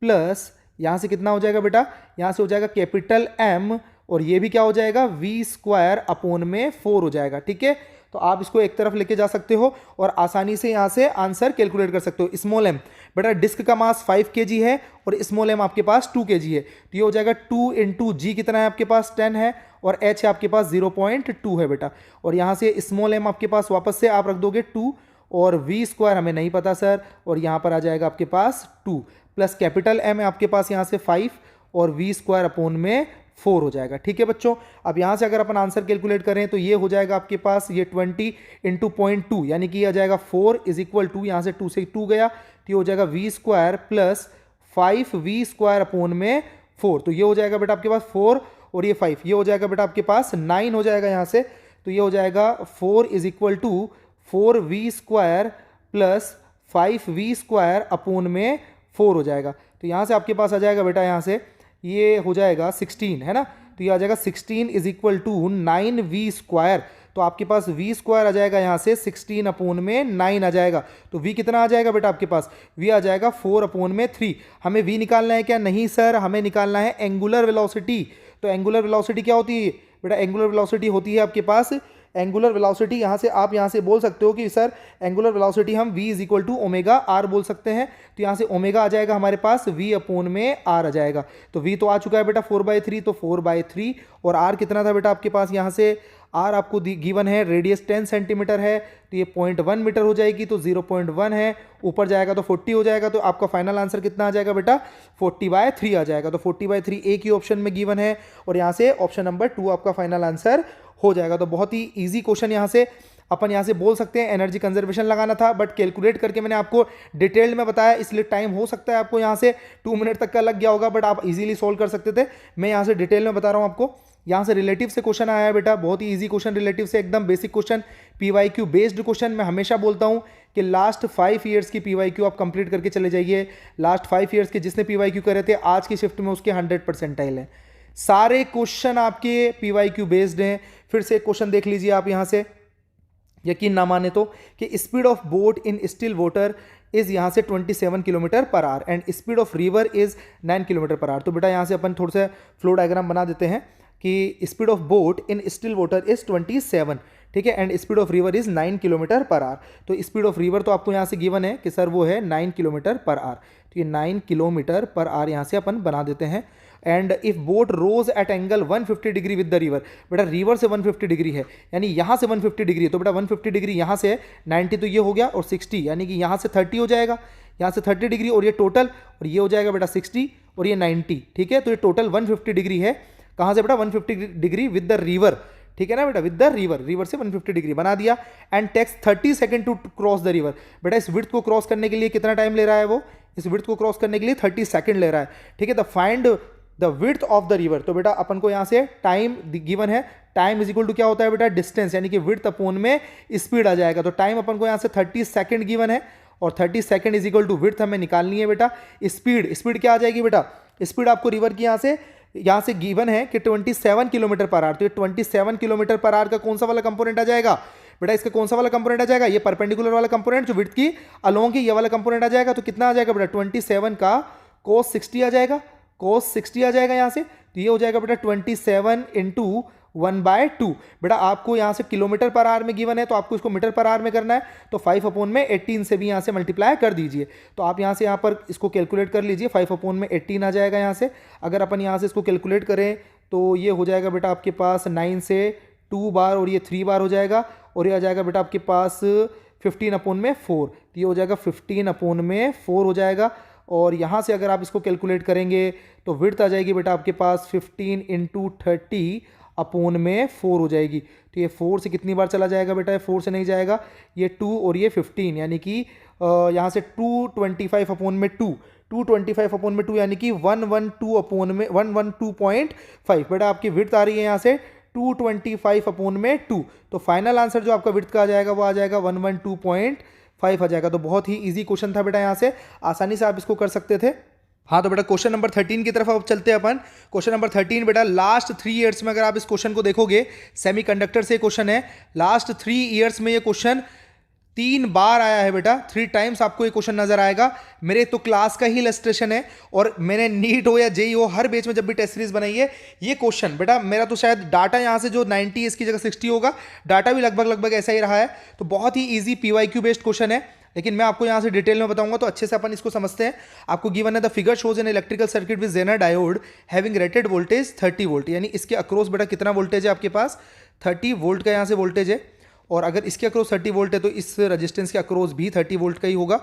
plus यहाँ से कितना हो जाएगा बेटा, यहाँ से हो जाएगा कैपिटल एम, और ये भी क्या हो जाएगा, वी स्क्वायर अपॉन में 4 हो जाएगा। ठीक है, तो आप इसको एक तरफ लेके जा सकते हो और आसानी से यहाँ से आंसर कैलकुलेट कर सकते हो। स्मॉल एम बेटा, डिस्क का मास 5 kg है और स्मॉल एम आपके पास 2 kg है, तो ये हो जाएगा 2 इंटू जी कितना है आपके पास 10 है, और एच है आपके पास 0.2 है बेटा, और यहाँ से स्मॉल एम आपके पास वापस से आप रख दोगे 2, और वी स्क्वायर हमें नहीं पता सर, और यहाँ पर आ जाएगा आपके पास 2 प्लस कैपिटल एम है आपके पास यहाँ से 5, और वी स्क्वायर अपॉन में 4 हो जाएगा। ठीक है बच्चों, अब यहाँ से अगर अपन आंसर कैलकुलेट करें तो ये हो जाएगा आपके पास ये 20 इंटू 0.2 यानी कि आ जाएगा 4 इज इक्वल टू, यहाँ से 2 से 2 गया तो ये हो जाएगा V square plus 5 V square upon में 4, तो ये हो जाएगा बेटा आपके पास 4 और ये 5, ये हो जाएगा बेटा आपके पास 9 हो जाएगा यहाँ से, तो ये हो जाएगा 4 is equal to 4 V square plus 5 V square upon में 4 हो जाएगा। तो यहाँ से आपके पास आ जाएगा बेटा, यहाँ से ये हो जाएगा 16 है ना, तो ये आ जाएगा 16 is equal to 9 V square, तो आपके पास वी स्क्वायर आ जाएगा यहाँ से 16 अपॉन में 9 आ जाएगा, तो वी कितना आ जाएगा बेटा आपके पास, वी आ जाएगा 4 अपॉन में 3। हमें वी निकालना है क्या, नहीं सर, हमें निकालना है एंगुलर वेलोसिटी। तो एंगुलर वेलोसिटी क्या होती है बेटा, एंगुलर वेलोसिटी होती है आपके पास, एंगुलर वेलोसिटी यहाँ से आप यहाँ से बोल सकते हो कि सर एंगुलर वेलोसिटी हम v is equal to omega R बोल सकते हैं, तो यहाँ से ओमेगा आ जाएगा हमारे पास v अपॉन में r आ जाएगा, तो v तो आ चुका है बेटा 4/3, तो 4/3, और r कितना था बेटा आपके पास, यहाँ से r आपको गिवन है, रेडियस 10 सेंटीमीटर है, तो ये 0.1 मीटर हो जाएगी, तो 0.1 है, ऊपर जाएगा तो 40 हो जाएगा, तो आपका फाइनल आंसर कितना आ जाएगा बेटा 40/3 आ जाएगा, तो 40/3 एक ही ऑप्शन में गिवन है, और यहाँ से ऑप्शन नंबर 2 आपका फाइनल आंसर हो जाएगा। तो बहुत ही इजी क्वेश्चन यहाँ से अपन यहाँ से बोल सकते हैं, एनर्जी कंजर्वेशन लगाना था, बट कैलकुलेट करके मैंने आपको डिटेल्ड में बताया, इसलिए टाइम हो सकता है आपको यहाँ से 2 मिनट तक का लग गया होगा, बट आप इजीली सोल्व कर सकते थे। मैं यहाँ से डिटेल में बता रहा हूँ आपको। यहाँ से रिलेटिव से क्वेश्चन आया है बेटा, बहुत ही ईजी क्वेश्चन, रिलेटिव से एकदम basic question, PYQ based question. मैं हमेशा बोलता हूँ कि लास्ट 5 ईयर्स की PYQ आप कंप्लीट करके चले जाइए। लास्ट 5 ईयर्स के जिसने PYQ करे थे आज की शिफ्ट में उसके 100 परसेंटाइल है। सारे क्वेश्चन आपके PYQ बेस्ड हैं। फिर से एक क्वेश्चन देख लीजिए आप यहाँ से, यकीन ना माने तो, कि speed of boat in still water is यहाँ से 27 kilometre per hour and speed of river is 9 kilometre per hour. तो बेटा यहाँ से अपन थोड़ा सा फ्लो डायग्राम बना देते हैं कि speed of boat in still water is 27, ठीक है, and speed of river is 9 kilometre per hour. तो स्पीड ऑफ रिवर तो आपको यहाँ से गिवन है कि सर वो है 9 किलोमीटर पर आवर, तो ये 9 किलोमीटर पर आवर यहाँ से अपन बना देते हैं। And if boat rows at angle 150 degree with the river, बेटा रिवर से 150 डिग्री है, यानी यहाँ से 150 डिग्री है, तो बेटा 150 डिग्री यहाँ से है, 90 तो ये हो गया, और 60 यानी कि यहाँ से 30 हो जाएगा, यहाँ से 30 डिग्री, और ये टोटल, और ये हो जाएगा बेटा 60 और ये 90, ठीक है। तो ये टोटल 150 डिग्री है, कहाँ से बेटा 150 डिग्री विद द रिवर, ठीक है ना बेटा, विद द रिवर, रिवर से 150 डिग्री बना दिया। And takes 30 second to cross the river, बेटा इस विड्थ को क्रॉस करने के लिए कितना टाइम ले रहा है वो, इस विड्थ को क्रॉस करने के लिए 30 सेकंड ले रहा है, ठीक है। The find the width of the river, तो बेटा अपन को यहाँ से टाइम गिवन है, टाइम इज इक्वल टू क्या होता है बेटा, डिस्टेंस, यानी कि विड्थ अपॉन में स्पीड आ जाएगा। तो टाइम अपन को यहाँ से 30 सेकंड गिवन है, और 30 second is equal to width हमें निकालनी है बेटा। स्पीड क्या आ जाएगी बेटा, स्पीड आपको रिवर की यहाँ से गिवन है कि 27 किलोमीटर पर आवर, तो ये 27 किलोमीटर पर आवर का कौन सा वाला कंपोनेंट आ जाएगा बेटा, इसका कौन सा वाला कंपोनेंट आ जाएगा, ये परपेंडिकुलर वाला कंपोनेंट जो विड्थ की अलोंग की, ये वाला कंपोनेंट आ जाएगा। तो कितना आ जाएगा बेटा, 27 का cos 60 आ जाएगा, cos 60 आ जाएगा यहाँ से, तो ये हो जाएगा बेटा 27 इंटू 1/2। बेटा आपको यहाँ से किलोमीटर पर आवर में गिवन है, तो आपको इसको मीटर पर आवर में करना है, तो 5 अपॉन में 18 से भी यहाँ से मल्टीप्लाई कर दीजिए। तो आप यहाँ से यहाँ पर इसको कैलकुलेट कर लीजिए, 5 अपॉन में 18 आ जाएगा यहाँ से। अगर अपन यहाँ से इसको कैलकुलेट करें तो ये हो जाएगा बेटा आपके पास 9 से 2 बार, और ये 3 बार हो जाएगा, और ये आ जाएगा बेटा आपके पास 15 अपॉन में 4, तो ये हो जाएगा 15 अपॉन में 4 हो जाएगा। और यहाँ से अगर आप इसको कैलकुलेट करेंगे तो विड्थ आ जाएगी बेटा आपके पास 15 इंटू 30 अपॉन में 4 हो जाएगी। तो ये 4 से कितनी बार चला जाएगा बेटा, 4 से नहीं जाएगा, ये 2 और ये 15, यानी कि यहाँ से 225 अपॉन में 225 अपॉन में 2 यानी कि 112 अपॉन में 112.5। बेटा आपकी विड्थ आ रही है यहाँ से 225 अपॉन में 2, तो फाइनल आंसर जो आपका विड्थ का आ जाएगा वो आ जाएगा 112.5 5 आ जाएगा। तो बहुत ही ईजी क्वेश्चन था बेटा, यहाँ से आसानी से आप इसको कर सकते थे। हाँ, तो बेटा क्वेश्चन नंबर 13 की तरफ अब चलते हैं अपन। क्वेश्चन नंबर 13 बेटा, लास्ट 3 ईयर्स में अगर आप इस क्वेश्चन को देखोगे, सेमीकंडक्टर से क्वेश्चन है, लास्ट 3 ईयर्स में ये क्वेश्चन 3 बार आया है बेटा, 3 टाइम्स आपको ये क्वेश्चन नजर आएगा। मेरे तो क्लास का ही इलस्ट्रेशन है, और मैंने नीट हो या जेई हो हर बैच में जब भी टेस्ट सीरीज बनाई है, ये क्वेश्चन बेटा मेरा तो शायद डाटा यहाँ से जो 90 इसकी जगह 60 होगा, डाटा भी लगभग ऐसा ही रहा है। तो बहुत ही ईजी PYQ बेस्ड क्वेश्चन है, लेकिन मैं आपको यहाँ से डिटेल में बताऊंगा तो अच्छे से अपन इसको समझते हैं। आपको गिवन है the figure shows an electrical circuit with zener diode having rated voltage 30 volt, यानी इसके अक्रॉस बेटा कितना वोल्टेज है आपके पास, 30 वोल्ट का यहाँ से वोल्टेज है। और अगर इसके अक्रॉस 30 वोल्ट है तो इस रेजिस्टेंस के अक्रॉस भी 30 वोल्ट का ही होगा,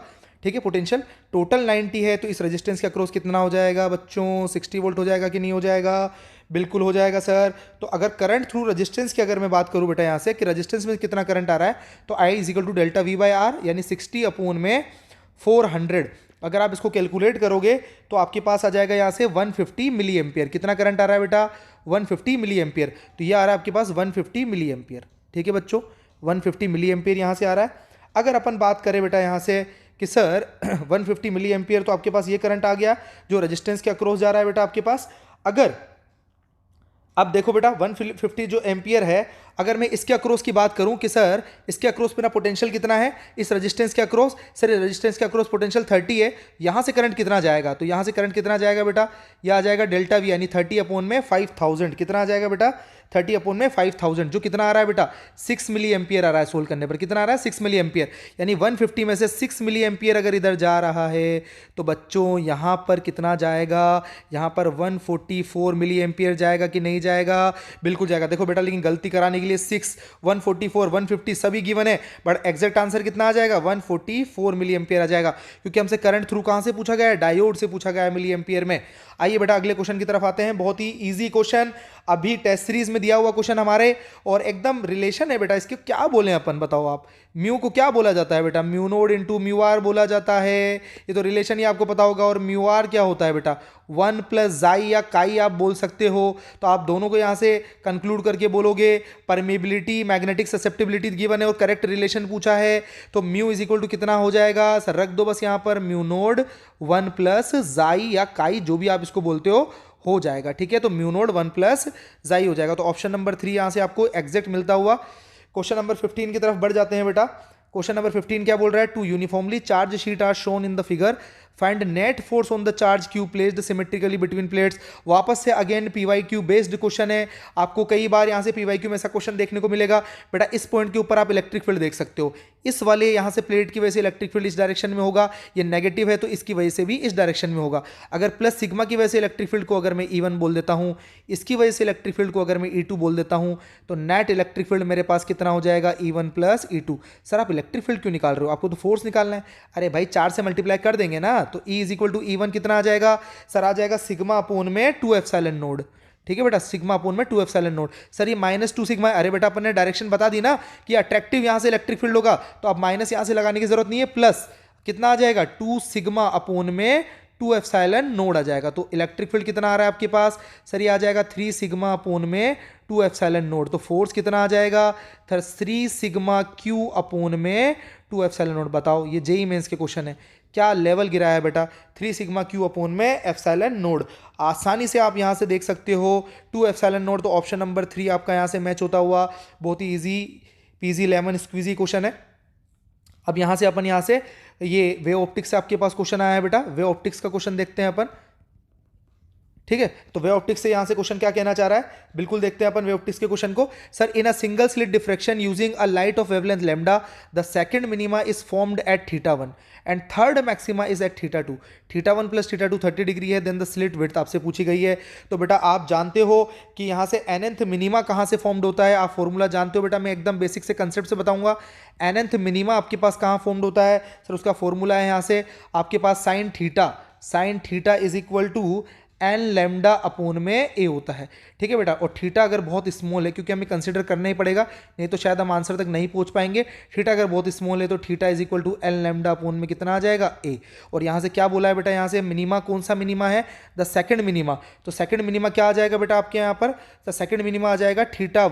ठीक है। पोटेंशियल टोटल 90 है, तो इस रेजिस्टेंस के अक्रॉस कितना हो जाएगा बच्चों, 60 वोल्ट हो जाएगा कि नहीं हो जाएगा, बिल्कुल हो जाएगा सर। तो अगर करंट थ्रू रेजिस्टेंस की अगर मैं बात करूं बेटा यहाँ से कि रेजिस्टेंस में कितना करंट आ रहा है, तो I equal to delta V by R, यानी 60 अपॉन में 400। अगर आप इसको कैलकुलेट करोगे तो आपके पास आ जाएगा यहाँ से 150 मिली एम्पियर। कितना करंट आ रहा है बेटा, 150 मिली एम्पियर। तो ये आ रहा है आपके पास 150 मिली एम्पियर, ठीक है बच्चों, 150 मिली एम्पियर यहाँ से आ रहा है। अगर अपन बात करें बेटा यहाँ से कि सर 150 मिली एम्पियर, तो आपके पास ये करंट आ गया जो रेजिस्टेंस के अक्रॉस जा रहा है बेटा आपके पास। अगर अब देखो बेटा 150 जो एम्पियर है, अगर मैं इसके अक्रॉस की बात करूं कि सर इसके अक्रॉस मेरा पोटेंशियल कितना है, इस रेजिस्टेंस के अक्रॉस, सर रेजिस्टेंस के अक्रॉस पोटेंशियल 30 है, यहां से करंट कितना जाएगा, तो यहां से करंट कितना जाएगा बेटा, यह आ जाएगा डेल्टा V, यानी 30 अपॉन में 5000। कितना आ जाएगा बेटा, 30 अपॉन में 5000, जो कितना आ रहा है बेटा 6 मिली एम्पियर आ रहा है। सोल्व करने पर कितना आ रहा है, 6 मिली एम्पियर, यानी 150 में से 6 मिली एम्पियर अगर इधर जा रहा है तो बच्चों यहाँ पर कितना जाएगा, यहाँ पर 144 मिली एम्पियर जाएगा कि नहीं जाएगा, बिल्कुल जाएगा। देखो बेटा लेकिन गलती कराने के लिए 6, 144, 150 सभी गिवन है, बट एग्जैक्ट आंसर कितना आ जाएगा, 144 मिली एम्पियर आ जाएगा, क्योंकि हमसे करंट थ्रू कहाँ से पूछा गया है, डायोड से पूछा गया है मिली एम्पियर में। आइए बेटा अगले क्वेश्चन की तरफ आते हैं। बहुत ही इजी क्वेश्चन, अभी टेस्ट सीरीज में दिया हुआ क्वेश्चन हमारे, और एकदम रिलेशन है बेटा इसके। क्या बोले अपन, बताओ आप, म्यू को क्या बोला जाता है बेटा, mu naught into mu R बोला जाता है, ये तो रिलेशन ही आपको पता होगा। और म्यू आर क्या होता है बेटा, 1 प्लस जाई या काई आप बोल सकते हो। तो आप दोनों को यहाँ से कंक्लूड करके बोलोगे, परमेबिलिटी, मैग्नेटिक ससेप्टिबिलिटी गिवन है और करेक्ट रिलेशन पूछा है, तो म्यू इज इक्वल टू कितना हो जाएगा, सर रख दो बस यहाँ पर म्यू नोड 1 प्लस जाई या काई, जो भी आप इसको बोलते हो जाएगा, ठीक है। तो म्यू नोड 1 प्लस जाई हो जाएगा। तो ऑप्शन नंबर 3 यहां से आपको एग्जैक्ट मिलता हुआ। क्वेश्चन नंबर 15 की तरफ बढ़ जाते हैं बेटा। क्वेश्चन नंबर 15 क्या बोल रहा है, two uniformly charge sheet are shown in the figure, find net force on the charge Q placed symmetrically between plates. वापस से अगेन PYQ बेस्ड क्वेश्चन है, आपको कई बार यहां से PYQ में ऐसा क्वेश्चन देखने को मिलेगा बेटा। इस पॉइंट के ऊपर आप इलेक्ट्रिक फील्ड देख सकते हो, इस वाले यहां से प्लेट की वजह से इलेक्ट्रिक फील्ड इस डायरेक्शन में होगा, ये नेगेटिव है तो इसकी वजह से भी इस डायरेक्शन में होगा। अगर प्लस सिग्मा की वजह से इलेक्ट्रिक फील्ड को अगर मैं E1 बोल देता हूं, इसकी वजह से इलेक्ट्रिक फील्ड को अगर मैं E2 बोल देता हूं, तो नेट इलेक्ट्रिक फील्ड मेरे पास कितना हो जाएगा, E1 प्लस E2। सर आप इलेक्ट्रिक फील्ड क्यों निकाल रहे हो, आपको तो फोर्स निकालना है। अरे भाई 4 से मल्टीप्लाई कर देंगे ना, तो E is equal to E1 कितना आ जाएगा, सर आ जाएगा सिग्मा अपोन में 2 एप्सिलॉन नोड, ठीक है बेटा, सिग्मा अपोन में 2 एप्सिलॉन नोड। सर ये -2 सिग्मा, अरे बेटा अपन ने डायरेक्शन बता दी ना कि अट्रैक्टिव यहां से इलेक्ट्रिक फील्ड होगा, तो अब माइनस यहां से लगाने की जरूरत नहीं है, प्लस कितना आ जाएगा 2 सिग्मा अपोन में 2 एप्सिलॉन नोड आ जाएगा। तो इलेक्ट्रिक फील्ड कितना आ रहा है आपके पास, सर ये आ जाएगा 3 सिग्मा अपोन में 2 एप्सिलॉन नोड। तो फोर्स कितना आ जाएगा, 3 सिग्मा क्यू अपोन में 2 एप्सिलॉन नोड। बताओ ये जेई मेंस के क्वेश्चन है, क्या लेवल गिरा है बेटा, 3 सिग्मा क्यू अपोन में एप्सिलॉन नोड। आसानी से आप यहां से देख सकते हो 2 एप्सिलॉन नोड। तो ऑप्शन नंबर 3 आपका यहां से मैच होता हुआ, बहुत ही easy peasy lemon squeezy question है। अब यहां से अपन यहां से ये वेव ऑप्टिक्स से आपके पास क्वेश्चन आया है बेटा, वेव ऑप्टिक्स का क्वेश्चन देखते हैं अपन, ठीक है। तो वेव ऑप्टिक्स से यहां से क्वेश्चन क्या कहना चाह रहा है, बिल्कुल देखते हैं अपन वेव ऑप्टिक्स के क्वेश्चन को। Sir in a single slit diffraction using a light of wavelength lambda, the second minima is formed at θ1 and third maxima is at θ2। θ1 plus θ2 30 degree है, देन द स्लिट विड्थ आपसे पूछी गई है। तो बेटा आप जानते हो कि यहां से nth मिनिमा कहां से फॉर्म्ड होता है, आप फॉर्मूला जानते हो बेटा, मैं एकदम बेसिक से कंसेप्ट से बताऊंगा। nth मिनिमा आपके पास कहां फॉर्म्ड होता है, सर उसका फॉर्मूला है यहां से आपके पास sin θ is equal to N lambda upon में ए होता है। ठीक है बेटा, और थीटा अगर बहुत स्मॉल है, क्योंकि हमें कंसिडर करना ही पड़ेगा, नहीं तो शायद हम आंसर तक नहीं पहुंच पाएंगे। थीटा अगर बहुत स्मॉल है तो theta is equal to N lambda upon में कितना आ जाएगा, ए। और यहाँ से क्या बोला है बेटा, यहाँ से मिनिमा कौन सा मिनिमा है, द सेकंड मिनिमा। तो सेकंड मिनिमा क्या आ जाएगा बेटा आपके यहाँ पर, द सेकंड मिनिमा आ जाएगा थीटा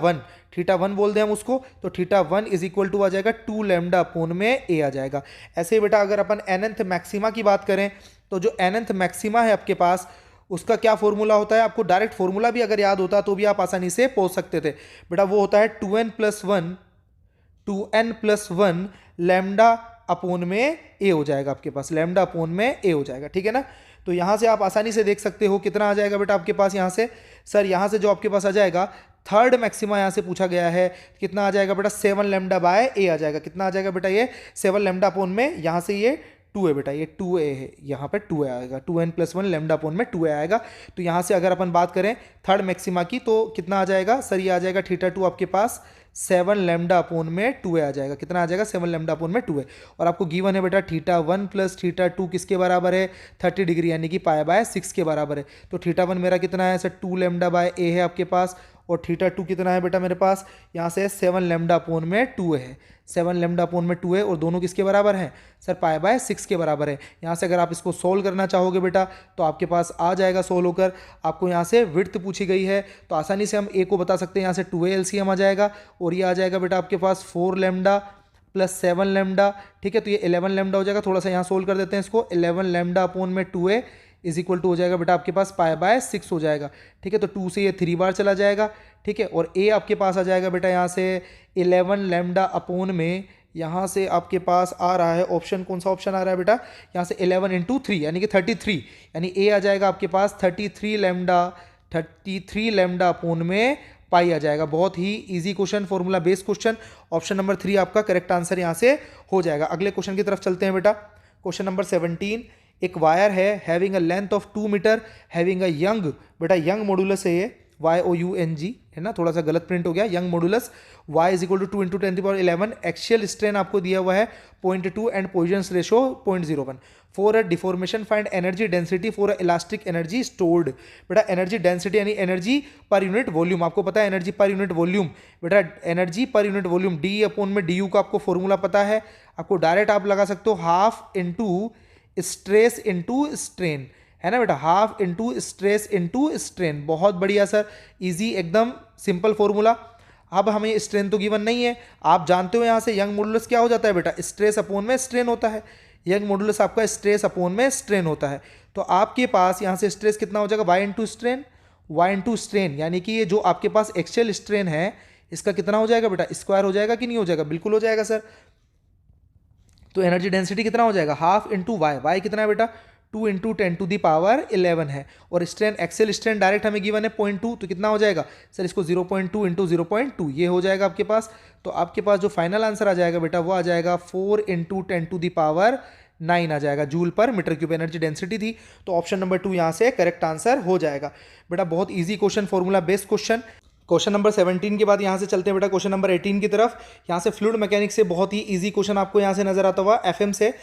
वन बोल दें हम उसको, तो theta one is equal to आ जाएगा 2 लैम्डा अपोन में ए आ जाएगा। ऐसे ही बेटा अगर अपन एनथ मैक्सिमा की बात करें, तो जो एनथ मैक्सिमा है आपके पास, उसका क्या फॉर्मूला होता है, आपको डायरेक्ट फॉर्मूला भी अगर याद होता तो भी आप आसानी से पहुंच सकते थे बेटा। वो होता है 2n+1 लैम्डा अपोन में ए हो जाएगा आपके पास, लैम्डा अपोन में ए हो जाएगा। ठीक है ना, तो यहां से आप आसानी से देख सकते हो कितना आ जाएगा बेटा आपके पास। यहां से सर, यहां से जो आपके पास आ जाएगा थर्ड मैक्सिमा, यहां से पूछा गया है कितना आ जाएगा बेटा, 7 लैम्डा बाय ए आ जाएगा। कितना आ जाएगा बेटा, ये 7 लैम्डा अपोन में, यहां से ये 2 है बेटा, ये 2a है, यहाँ पे 2a आएगा, 2n+1 लैम्डा अपोन में 2a आएगा। तो यहाँ से अगर अपन बात करें थर्ड मैक्सिमा की, तो कितना आ जाएगा सर, ये आ जाएगा थीटा 2 आपके पास 7 लैम्डा अपोन में 2a आ जाएगा। कितना आ जाएगा, 7 लैम्डा अपोन में 2a। और आपको गिवन है बेटा थीटा 1 + थीटा 2 किसके बराबर है, 30 डिग्री, यानी कि π/6 के बराबर है। तो थीटा 1 मेरा कितना है सर, 2 लैम्डा बाय ए है आपके पास, और थीटा 2 कितना है बेटा मेरे पास, यहाँ से 7 लैम्डा अपोन में 2a है, 7 लैम्डा अपोन में 2a, और दोनों किसके बराबर हैं सर, π/6 के बराबर है। यहाँ से अगर आप इसको सोल्व करना चाहोगे बेटा, तो आपके पास आ जाएगा सोल्व होकर। आपको यहाँ से विड्थ पूछी गई है, तो आसानी से हम a को बता सकते हैं, यहाँ से 2a एलसीएम आ जाएगा, और ये आ जाएगा बेटा आपके पास 4 लैम्डा + 7 लैम्डा। ठीक है, तो ये 11 लैम्डा हो जाएगा। थोड़ा सा यहाँ सोल्व कर देते हैं इसको, 11 लैम्डा अपोन में 2a इज इक्वल टू हो जाएगा बेटा आपके पास π/6 हो जाएगा। ठीक है, तो 2 से ये 3 बार चला जाएगा। ठीक है, और a आपके पास आ जाएगा बेटा यहाँ से 11 लैम्डा अपोन में, यहाँ से आपके पास आ रहा है ऑप्शन, कौन सा ऑप्शन आ रहा है बेटा, यहाँ से 11 × 3 यानी कि 33, यानी a आ जाएगा आपके पास 33 लैम्डा अपोन में पाई आ जाएगा। बहुत ही easy question, formula based question. Option number 3 आपका करेक्ट आंसर यहाँ से हो जाएगा। अगले क्वेश्चन की तरफ चलते हैं बेटा। क्वेश्चन नंबर 17, एक वायर है having a length of 2 metre having a Young, बेटा यंग मॉडुलस है ये, YOUNG है ना, थोड़ा सा गलत प्रिंट हो गया, Young modulus y is equal to 2 × 10⁻11। Axial strain आपको दिया हुआ है 0.2 and Poisson's ratio 0.01। For a deformation find energy density for a elastic energy stored. बेटा एनर्जी डेंसिटी यानी एनर्जी पर यूनिट वॉल्यूम, आपको पता है एनर्जी पर यूनिट वॉल्यूम, बेटा energy per unit volume D upon में du का आपको formula पता है, आपको डायरेक्ट आप लगा सकते हो half into stress into strain, है ना बेटा, half into stress into strain. बहुत बढ़िया सर, इजी एकदम सिंपल फॉर्मूला। अब हमें स्ट्रेन तो गिवन नहीं है, आप जानते हो यहाँ से यंग मॉडुलस क्या हो जाता है बेटा, स्ट्रेस अपोन में स्ट्रेन होता है। यंग मॉडुलस आपका स्ट्रेस अपोन में स्ट्रेन होता है। तो आपके पास यहाँ से स्ट्रेस कितना हो जाएगा, y इंटू स्ट्रेन, यानी कि ये जो आपके पास एक्सियल स्ट्रेन है इसका कितना हो जाएगा बेटा, स्क्वायर हो जाएगा कि नहीं हो जाएगा, बिल्कुल हो जाएगा सर। तो एनर्जी डेंसिटी कितना हो जाएगा, हाफ इंटू y कितना है बेटा, 2 × 10⁻11 है, और स्ट्रेन एक्सेल स्ट्रेन डायरेक्ट हमें गिवन है 0.2, तो कितना हो जाएगा सर, इसको 0.2 × 0.2 ये हो जाएगा आपके पास। तो आपके पास जो फाइनल आंसर आ जाएगा बेटा वो आ जाएगा 4 × 10⁻9 आ जाएगा जूल पर मीटर क्यूब, एनर्जी डेंसिटी थी। तो ऑप्शन नंबर 2 यहाँ से करेक्ट आंसर हो जाएगा बेटा। बहुत easy question, formula based question. Question number 17 के बाद यहाँ से चलते हैं बेटा क्वेश्चन नंबर 18 की तरफ। यहाँ से फ्लूइड मैकेनिक्स से बहुत ही इजी क्वेश्चन आपको यहाँ से नजर आता हुआ। एफएम से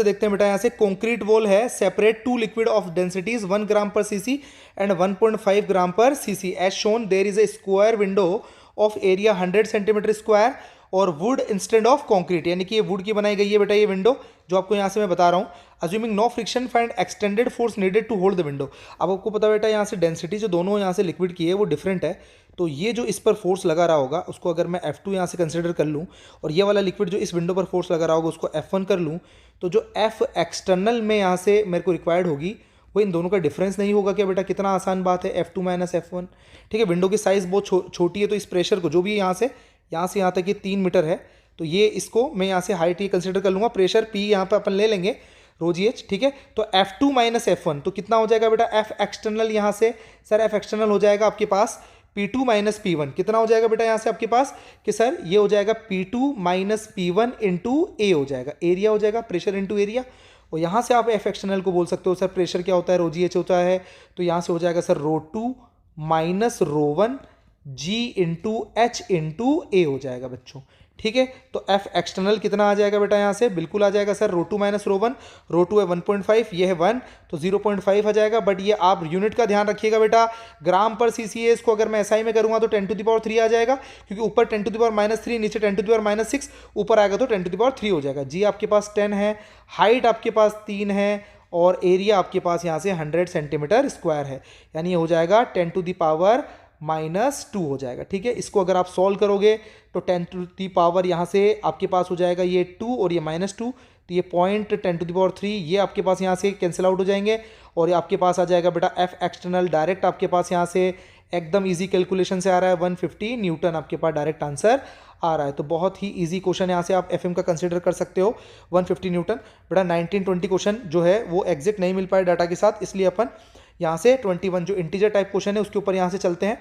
देखते हैं बेटा। यहाँ से कंक्रीट वॉल है, separate 2 liquid of densities 1 g/cc and 1.5 g/cc। As shown there is a square window of area 100 centimetre square और वुड इंस्टेड ऑफ कॉन्क्रीट, यानी कि ये वुड की बनाई गई है बेटा ये विंडो, जो आपको यहाँ से मैं बता रहा हूँ। Assuming no friction find extended force needed to hold the window. अब आपको पता बेटा यहाँ से डेंसिटी जो दोनों यहाँ से लिक्विड की है वो डिफरेंट है, तो ये जो इस पर फोर्स लगा रहा होगा उसको अगर मैं F2 यहाँ से कंसिडर कर लूँ, और ये वाला लिक्विड जो इस विंडो पर फोर्स लगा रहा होगा उसको F1 कर लूँ, तो जो F एक्सटर्नल में यहाँ से मेरे को रिक्वायर्ड होगी वो इन दोनों का डिफरेंस नहीं होगा क्या बेटा। कितना आसान बात है, F2 - F1। ठीक है, विंडो की साइज़ बहुत छोटी है, तो इस प्रेशर को जो भी यहाँ से यहाँ तक ये 3 मीटर है, तो ये इसको मैं यहाँ से हाइट ये कंसिडर कर लूँगा, प्रेशर P यहाँ पर अपन ले लेंगे ρgh। ठीक है, तो F2 - F1 तो कितना हो जाएगा बेटा, F एक्सटर्नल यहाँ से सर F एक्सटर्नल हो जाएगा आपके पास P2 - P1। कितना हो जाएगा बेटा यहाँ से आपके पास कि सर ये हो जाएगा P2 - P1 इंटू A हो जाएगा, एरिया हो जाएगा, प्रेशर इंटू एरिया। और यहाँ से आप F एक्सटर्नल को बोल सकते हो सर प्रेशर क्या होता है, ρgh होता है, तो यहाँ से हो जाएगा sir ρ2 - ρ1 G into H into A हो जाएगा बच्चों। ठीक है। तो एफ एक्सटर्नल कितना आ जाएगा बेटा यहाँ से, बिल्कुल आ जाएगा sir rho two minus rho one, rho two है 1.5, ये है 1, तो 0.5 आ जाएगा। बट ये आप यूनिट का ध्यान रखिएगा बेटा, ग्राम पर सीसीए इसको अगर मैं एसआई में करूंगा तो 10⁻³ आ जाएगा, क्योंकि ऊपर 10⁻³ नीचे 10⁻�6, ऊपर आएगा तो 10⁻³ हो जाएगा। जी आपके पास 10 है, हाइट आपके पास 3 है, और एरिया आपके पास यहाँ से 100 सेंटीमीटर स्क्वायर है, यानी ये हो जाएगा 10⁻⁻² हो जाएगा। ठीक है, इसको अगर आप सॉल्व करोगे तो 10⁻, यहाँ से आपके पास हो जाएगा ये 2 और ये -2, तो ये पॉइंट 10⁻³ ये आपके पास यहाँ से कैंसिल आउट हो जाएंगे, और ये आपके पास आ जाएगा बेटा एफ एक्सटर्नल डायरेक्ट आपके पास यहाँ से एकदम इजी कैलकुलेशन से आ रहा है 150 न्यूटन आपके पास डायरेक्ट आंसर आ रहा है। तो बहुत ही इजी क्वेश्चन यहाँ से आप एफएम का कंसीडर कर सकते हो 150 न्यूटन। बेटा 1920 क्वेश्चन जो है वो एग्जैक्ट नहीं मिल पाए डाटा के साथ, इसलिए अपन यहाँ से 21 जो इंटीजर टाइप क्वेश्चन है उसके ऊपर यहाँ से चलते हैं।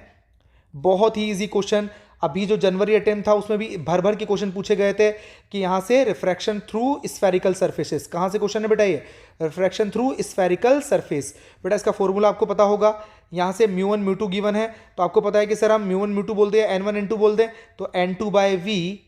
बहुत ही इजी क्वेश्चन, अभी जो जनवरी अटेम्प्ट था उसमें भी भर भर के क्वेश्चन पूछे गए थे कि यहाँ से रिफ्रैक्शन थ्रू स्फेरिकल सरफेसेस, कहाँ से क्वेश्चन है बेटा ये, रिफ्रैक्शन थ्रू स्फेरिकल सरफेस। बेटा इसका फॉर्मूला आपको पता होगा, यहाँ से μ1 μ2 गिवन है, तो आपको पता है कि सर हम μ1 μ2 बोल दें n1 n2 बोल दें, तो n2/v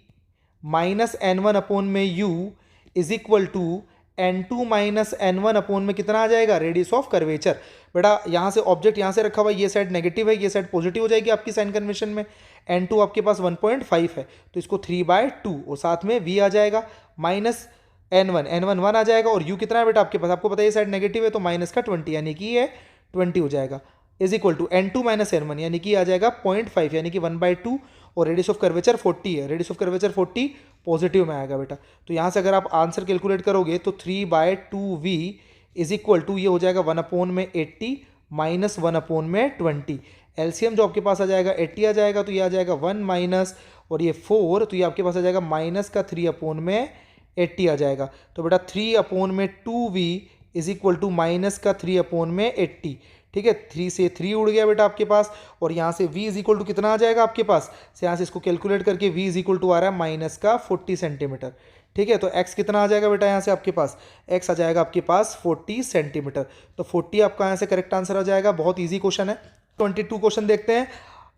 माइनस n1 अपॉन में u is equal to n2 minus n1 upon में कितना आ जाएगा, रेडियस ऑफ कर्वेचर। बेटा यहाँ से ऑब्जेक्ट यहाँ से रखा हुआ, ये साइड नेगेटिव है, ये साइड पॉजिटिव हो जाएगी आपकी साइन कन्वेंशन में। n2 आपके पास 1.5 है, तो इसको 3/2 और साथ में v आ जाएगा माइनस n1 1 आ जाएगा, और u कितना है बेटा आपके पास, आपको पता है ये साइड नेगेटिव है तो माइनस का 20, यानी कि ये 20 हो जाएगा, is equal to n2 minus n1 यानी कि आ जाएगा 0.5 यानी कि 1/2, और रेडियस ऑफ कर्वेचर 40 है, रेडियस ऑफ कर्वेचर 40 पॉजिटिव में आएगा बेटा। तो यहाँ से अगर आप आंसर कैलकुलेट करोगे तो 3/2v इज इक्वल टू ये हो जाएगा 1/80 माइनस 1/20। एलसीएम जो आपके पास आ जाएगा 80 आ जाएगा, तो ये आ जाएगा 1 माइनस और ये 4, तो ये आपके पास आ जाएगा माइनस का 3/80 आ जाएगा। तो बेटा 3/2v is equal to minus का 3/80। ठीक है, 3 से 3 उड़ गया बेटा आपके पास, और यहाँ से v इज इक्वल टू कितना आ जाएगा आपके पास, से यहाँ से इसको कैलकुलेट करके v इज इक्वल टू आ रहा है माइनस का 40 सेंटीमीटर। ठीक है, तो x कितना आ जाएगा बेटा यहाँ से आपके पास, x आ जाएगा आपके पास 40 सेंटीमीटर। तो 40 आपका यहाँ से करेक्ट आंसर आ जाएगा। बहुत ईजी क्वेश्चन है। 22 क्वेश्चन देखते हैं।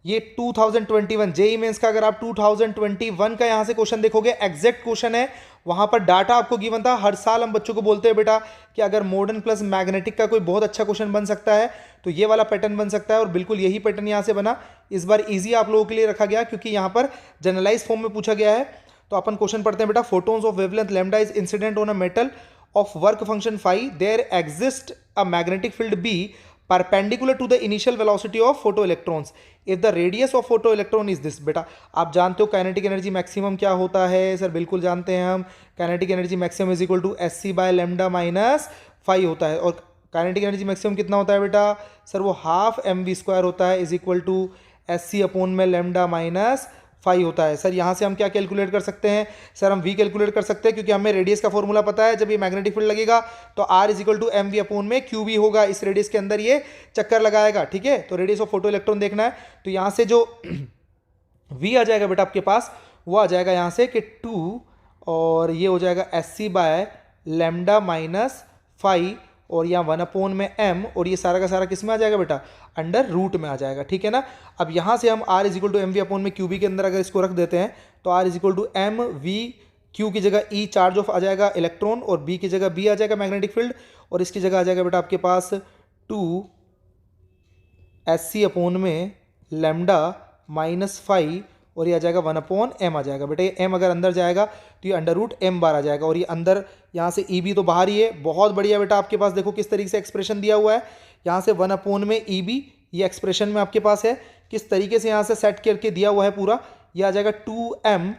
ये 2021 जेईई मेंस का, अगर आप 2021 का यहाँ से क्वेश्चन देखोगे, एग्जैक्ट क्वेश्चन है, वहां पर डाटा आपको गिवन था। हर साल हम बच्चों को बोलते हैं बेटा कि अगर मॉडर्न प्लस मैग्नेटिक का कोई बहुत अच्छा क्वेश्चन बन सकता है तो ये वाला पैटर्न बन सकता है, और बिल्कुल यही पैटर्न यहाँ से बना। इस बार इजी आप लोगों के लिए रखा गया क्योंकि यहाँ पर जनरलाइज फॉर्म में पूछा गया है। तो अपन क्वेश्चन पढ़ते हैं बेटा। Photons of wavelength lambda is incident on a metal of work function phi, there exists a magnetic field B perpendicular to the initial velocity of photoelectrons if the radius of photoelectron is this। बेटा आप जानते हो kinetic energy maximum क्या होता है sir, बिल्कुल जानते हैं हम। Kinetic energy maximum is equal to SC/λ minus phi होता है, और काइनेटिक एनर्जी मैक्सिमम कितना होता है बेटा सर, वो हाफ mv² होता है, is equal to SC/λ minus phi होता है। सर यहाँ से हम क्या कैलकुलेट कर सकते हैं, सर हम v कैलकुलेट कर सकते हैं क्योंकि हमें रेडियस का फॉर्मूला पता है। जब ये मैग्नेटिक फील्ड लगेगा तो r is equal to mv/qb होगा, इस रेडियस के अंदर ये चक्कर लगाएगा। ठीक है, तो रेडियस ऑफ फोटो इलेक्ट्रॉन देखना है, तो यहाँ से जो v आ जाएगा बेटा आपके पास, वो आ जाएगा यहाँ से कि 2, और ये हो जाएगा SC/λ माइनस फाई, और यहाँ 1/m, और ये सारा का सारा किस में आ जाएगा बेटा, अंडर रूट में आ जाएगा। ठीक है ना। अब यहाँ से हम r is equal to mv/qb के अंदर अगर इसको रख देते हैं तो r is equal to mv/q की जगह e चार्ज ऑफ आ जाएगा इलेक्ट्रॉन, और b की जगह b आ जाएगा मैग्नेटिक फील्ड, और इसकी जगह आ जाएगा बेटा आपके पास 2 SC/λ माइनस फाई, और ये आ जाएगा 1/m आ जाएगा। बेटा ये m अगर अंदर जाएगा तो ये अंडर रूट m बार आ जाएगा, और ये अंदर यहाँ से EB तो बाहर ही है। बहुत बढ़िया बेटा, आपके पास देखो किस तरीके से एक्सप्रेशन दिया हुआ है। यहाँ से 1/EB ये एक्सप्रेशन में आपके पास है, किस तरीके से यहाँ से सेट करके दिया हुआ है पूरा। ये आ जाएगा 2m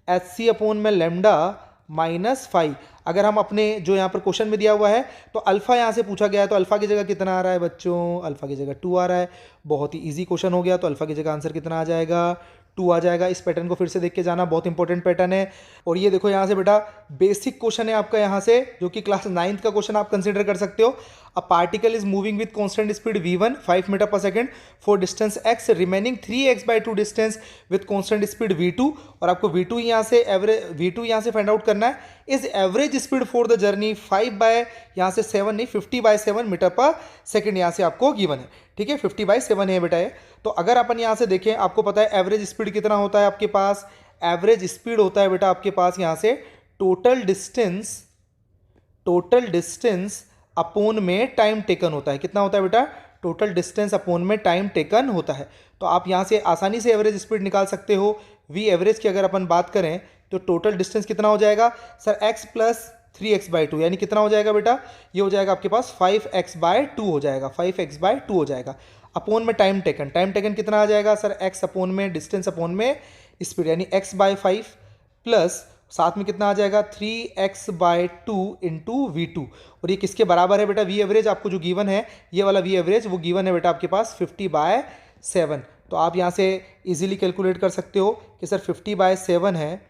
SC/λ माइनस फाई। अगर हम अपने जो यहाँ पर क्वेश्चन में दिया हुआ है तो अल्फा यहाँ से पूछा गया है, तो अल्फा की जगह कितना आ रहा है बच्चों, अल्फा की जगह 2 आ रहा है। बहुत ही इजी क्वेश्चन हो गया, तो अल्फा की जगह आंसर कितना आ जाएगा, 2 आ जाएगा। इस पैटर्न को फिर से देख के जाना, बहुत इंपॉर्टेंट पैटर्न है। और ये देखो यहाँ से बेटा बेसिक क्वेश्चन है आपका यहाँ से, जो कि क्लास 9th का क्वेश्चन आप कंसीडर कर सकते हो। A particle is moving with constant speed v1 5 metre per second for distance x, remaining 3x/2 distance with constant speed v2, और आपको v2 यहाँ से फाइंड आउट करना है। Is average speed for the journey 5/यहाँ से 7 नहीं 50/7 मीटर पर सेकंड यहाँ से आपको गिवन है। ठीक है, 50/7 है बेटा ये। तो अगर अपन यहाँ से देखें, आपको पता है एवरेज स्पीड कितना होता है आपके पास, एवरेज स्पीड होता है बेटा आपके पास यहाँ से टोटल डिस्टेंस अपोन में टाइम टेकन होता है। कितना होता है बेटा? टोटल डिस्टेंस अपोन में टाइम टेकन होता है। तो आप यहाँ से आसानी से एवरेज स्पीड निकाल सकते हो। वी एवरेज की अगर अपन बात करें तो टोटल डिस्टेंस कितना हो जाएगा सर? x प्लस 3x/2 यानी कितना हो जाएगा बेटा? ये हो जाएगा आपके पास 5x/2 हो जाएगा, 5x/2 हो जाएगा। अपोन में टाइम टेकन कितना आ जाएगा सर? x अपोन में डिस्टेंस अपोन में स्पीड यानी x/5 प्लस साथ में कितना आ जाएगा 3x/2 इंटू V2। और ये किसके बराबर है बेटा? वी एवरेज आपको जो गिवन है, ये वाला वी एवरेज वो गिवन है बेटा आपके पास 50/7। तो आप यहाँ से इजीली कैलकुलेट कर सकते हो कि सर 50/7 है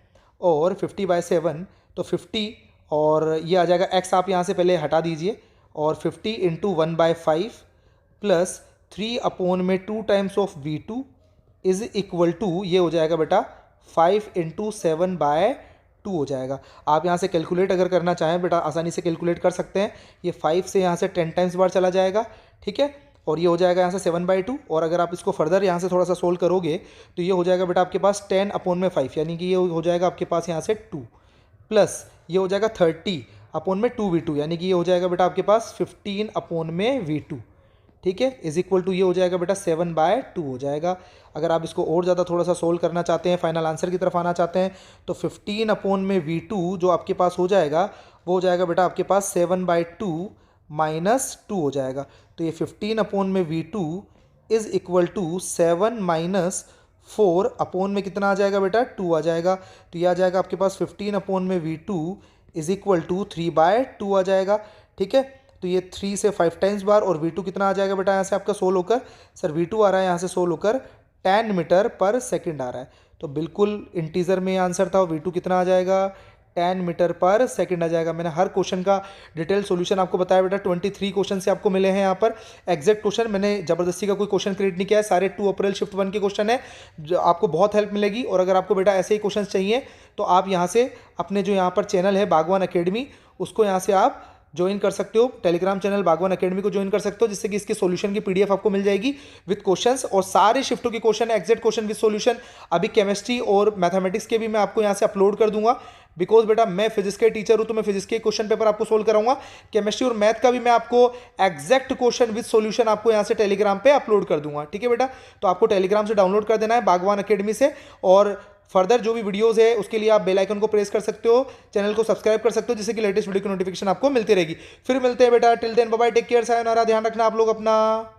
और 50/7 तो 50 और ये आ जाएगा x आप यहाँ से पहले हटा दीजिए और 50 इंटू 1/5 प्लस 3 अपोन में 2 times of V2 is equal to ये हो जाएगा बेटा 5 इंटू 7/2 हो जाएगा। आप यहाँ से कैलकुलेट अगर करना चाहें बेटा आसानी से कैलकुलेट कर सकते हैं। ये 5 से यहाँ से 10 टाइम्स बार चला जाएगा, ठीक है, और ये हो जाएगा यहाँ से 7/2। और अगर आप इसको फर्दर यहाँ से थोड़ा सा सोल्व करोगे तो ये हो जाएगा बेटा आपके पास 10 अपोन में 5 यानी कि ये हो जाएगा आपके पास यहाँ से 2 प्लस ये हो जाएगा 30 अपोन में 2V2 यानी कि ये हो जाएगा बेटा आपके पास 15 अपोन में V2, ठीक है, इज इक्वल टू ये हो जाएगा बेटा 7/2 हो जाएगा। अगर आप इसको और ज़्यादा थोड़ा सा सोल्व करना चाहते हैं, फाइनल आंसर की तरफ आना चाहते हैं, तो 15 अपोन में V2 जो आपके पास हो जाएगा वो हो जाएगा बेटा आपके पास 7/2 माइनस 2 हो जाएगा। तो ये 15 अपोन में V2 is equal to 7 minus 4 upon में कितना आ जाएगा बेटा? 2 आ जाएगा। तो ये आ जाएगा आपके पास 15 अपोन में V2 इज इक्वल टू 3/2 आ जाएगा, ठीक है। तो ये 3 से 5 टाइम्स बार और V2 कितना आ जाएगा बेटा यहाँ से आपका 16 होकर? सर V2 आ रहा है यहाँ से 16 होकर 10 मीटर पर सेकंड आ रहा है। तो बिल्कुल इंटीजर में आंसर था। V2 कितना आ जाएगा? 10 मीटर पर सेकंड आ जाएगा। मैंने हर क्वेश्चन का डिटेल सॉल्यूशन आपको बताया बेटा। 23 क्वेश्चन से आपको मिले हैं यहाँ पर एग्जैक्ट क्वेश्चन। मैंने जबरदस्ती का कोई क्वेश्चन क्रिएट नहीं किया है, सारे 2 अप्रैल शिफ्ट 1 के क्वेश्चन है। जो आपको बहुत हेल्प मिलेगी। और अगर आपको बेटा ऐसे ही क्वेश्चन चाहिए तो आप यहाँ से अपने जो यहाँ पर चैनल है बागवान अकेडमी, उसको यहाँ से आप ज्वाइन कर सकते हो। टेलीग्राम चैनल बागवान अकेडमी को ज्वाइन कर सकते हो, जिससे कि इसके सॉल्यूशन की पीडीएफ आपको मिल जाएगी विद क्वेश्चंस। और सारे शिफ्टों के question exact question with solution अभी केमिस्ट्री और मैथमेटिक्स के भी मैं आपको यहाँ से अपलोड कर दूंगा। बिकॉज बेटा मैं फिजिक्स के टीचर हूँ तो मैं फिजिक्स के क्वेश्चन पेपर आपको सोल्व कराऊंगा। केमिस्ट्री और मैथ का भी मैं आपको एग्जैक्ट क्वेश्चन विद सॉल्यूशन आपको यहाँ से टेलीग्राम पे अपलोड कर दूंगा, ठीक है बेटा। तो आपको टेलीग्राम से डाउनलोड कर देना है बागवान अकेडमी से। और फर्दर जो भी वीडियोस है उसके लिए आप बेल आइकन को प्रेस कर सकते हो, चैनल को सब्सक्राइब कर सकते हो, जिससे कि लेटेस्ट वीडियो की नोटिफिकेशन आपको मिलती रहेगी। फिर मिलते हैं बेटा। Till then bye bye, take care, सायोनारा, ध्यान रखना आप लोग अपना।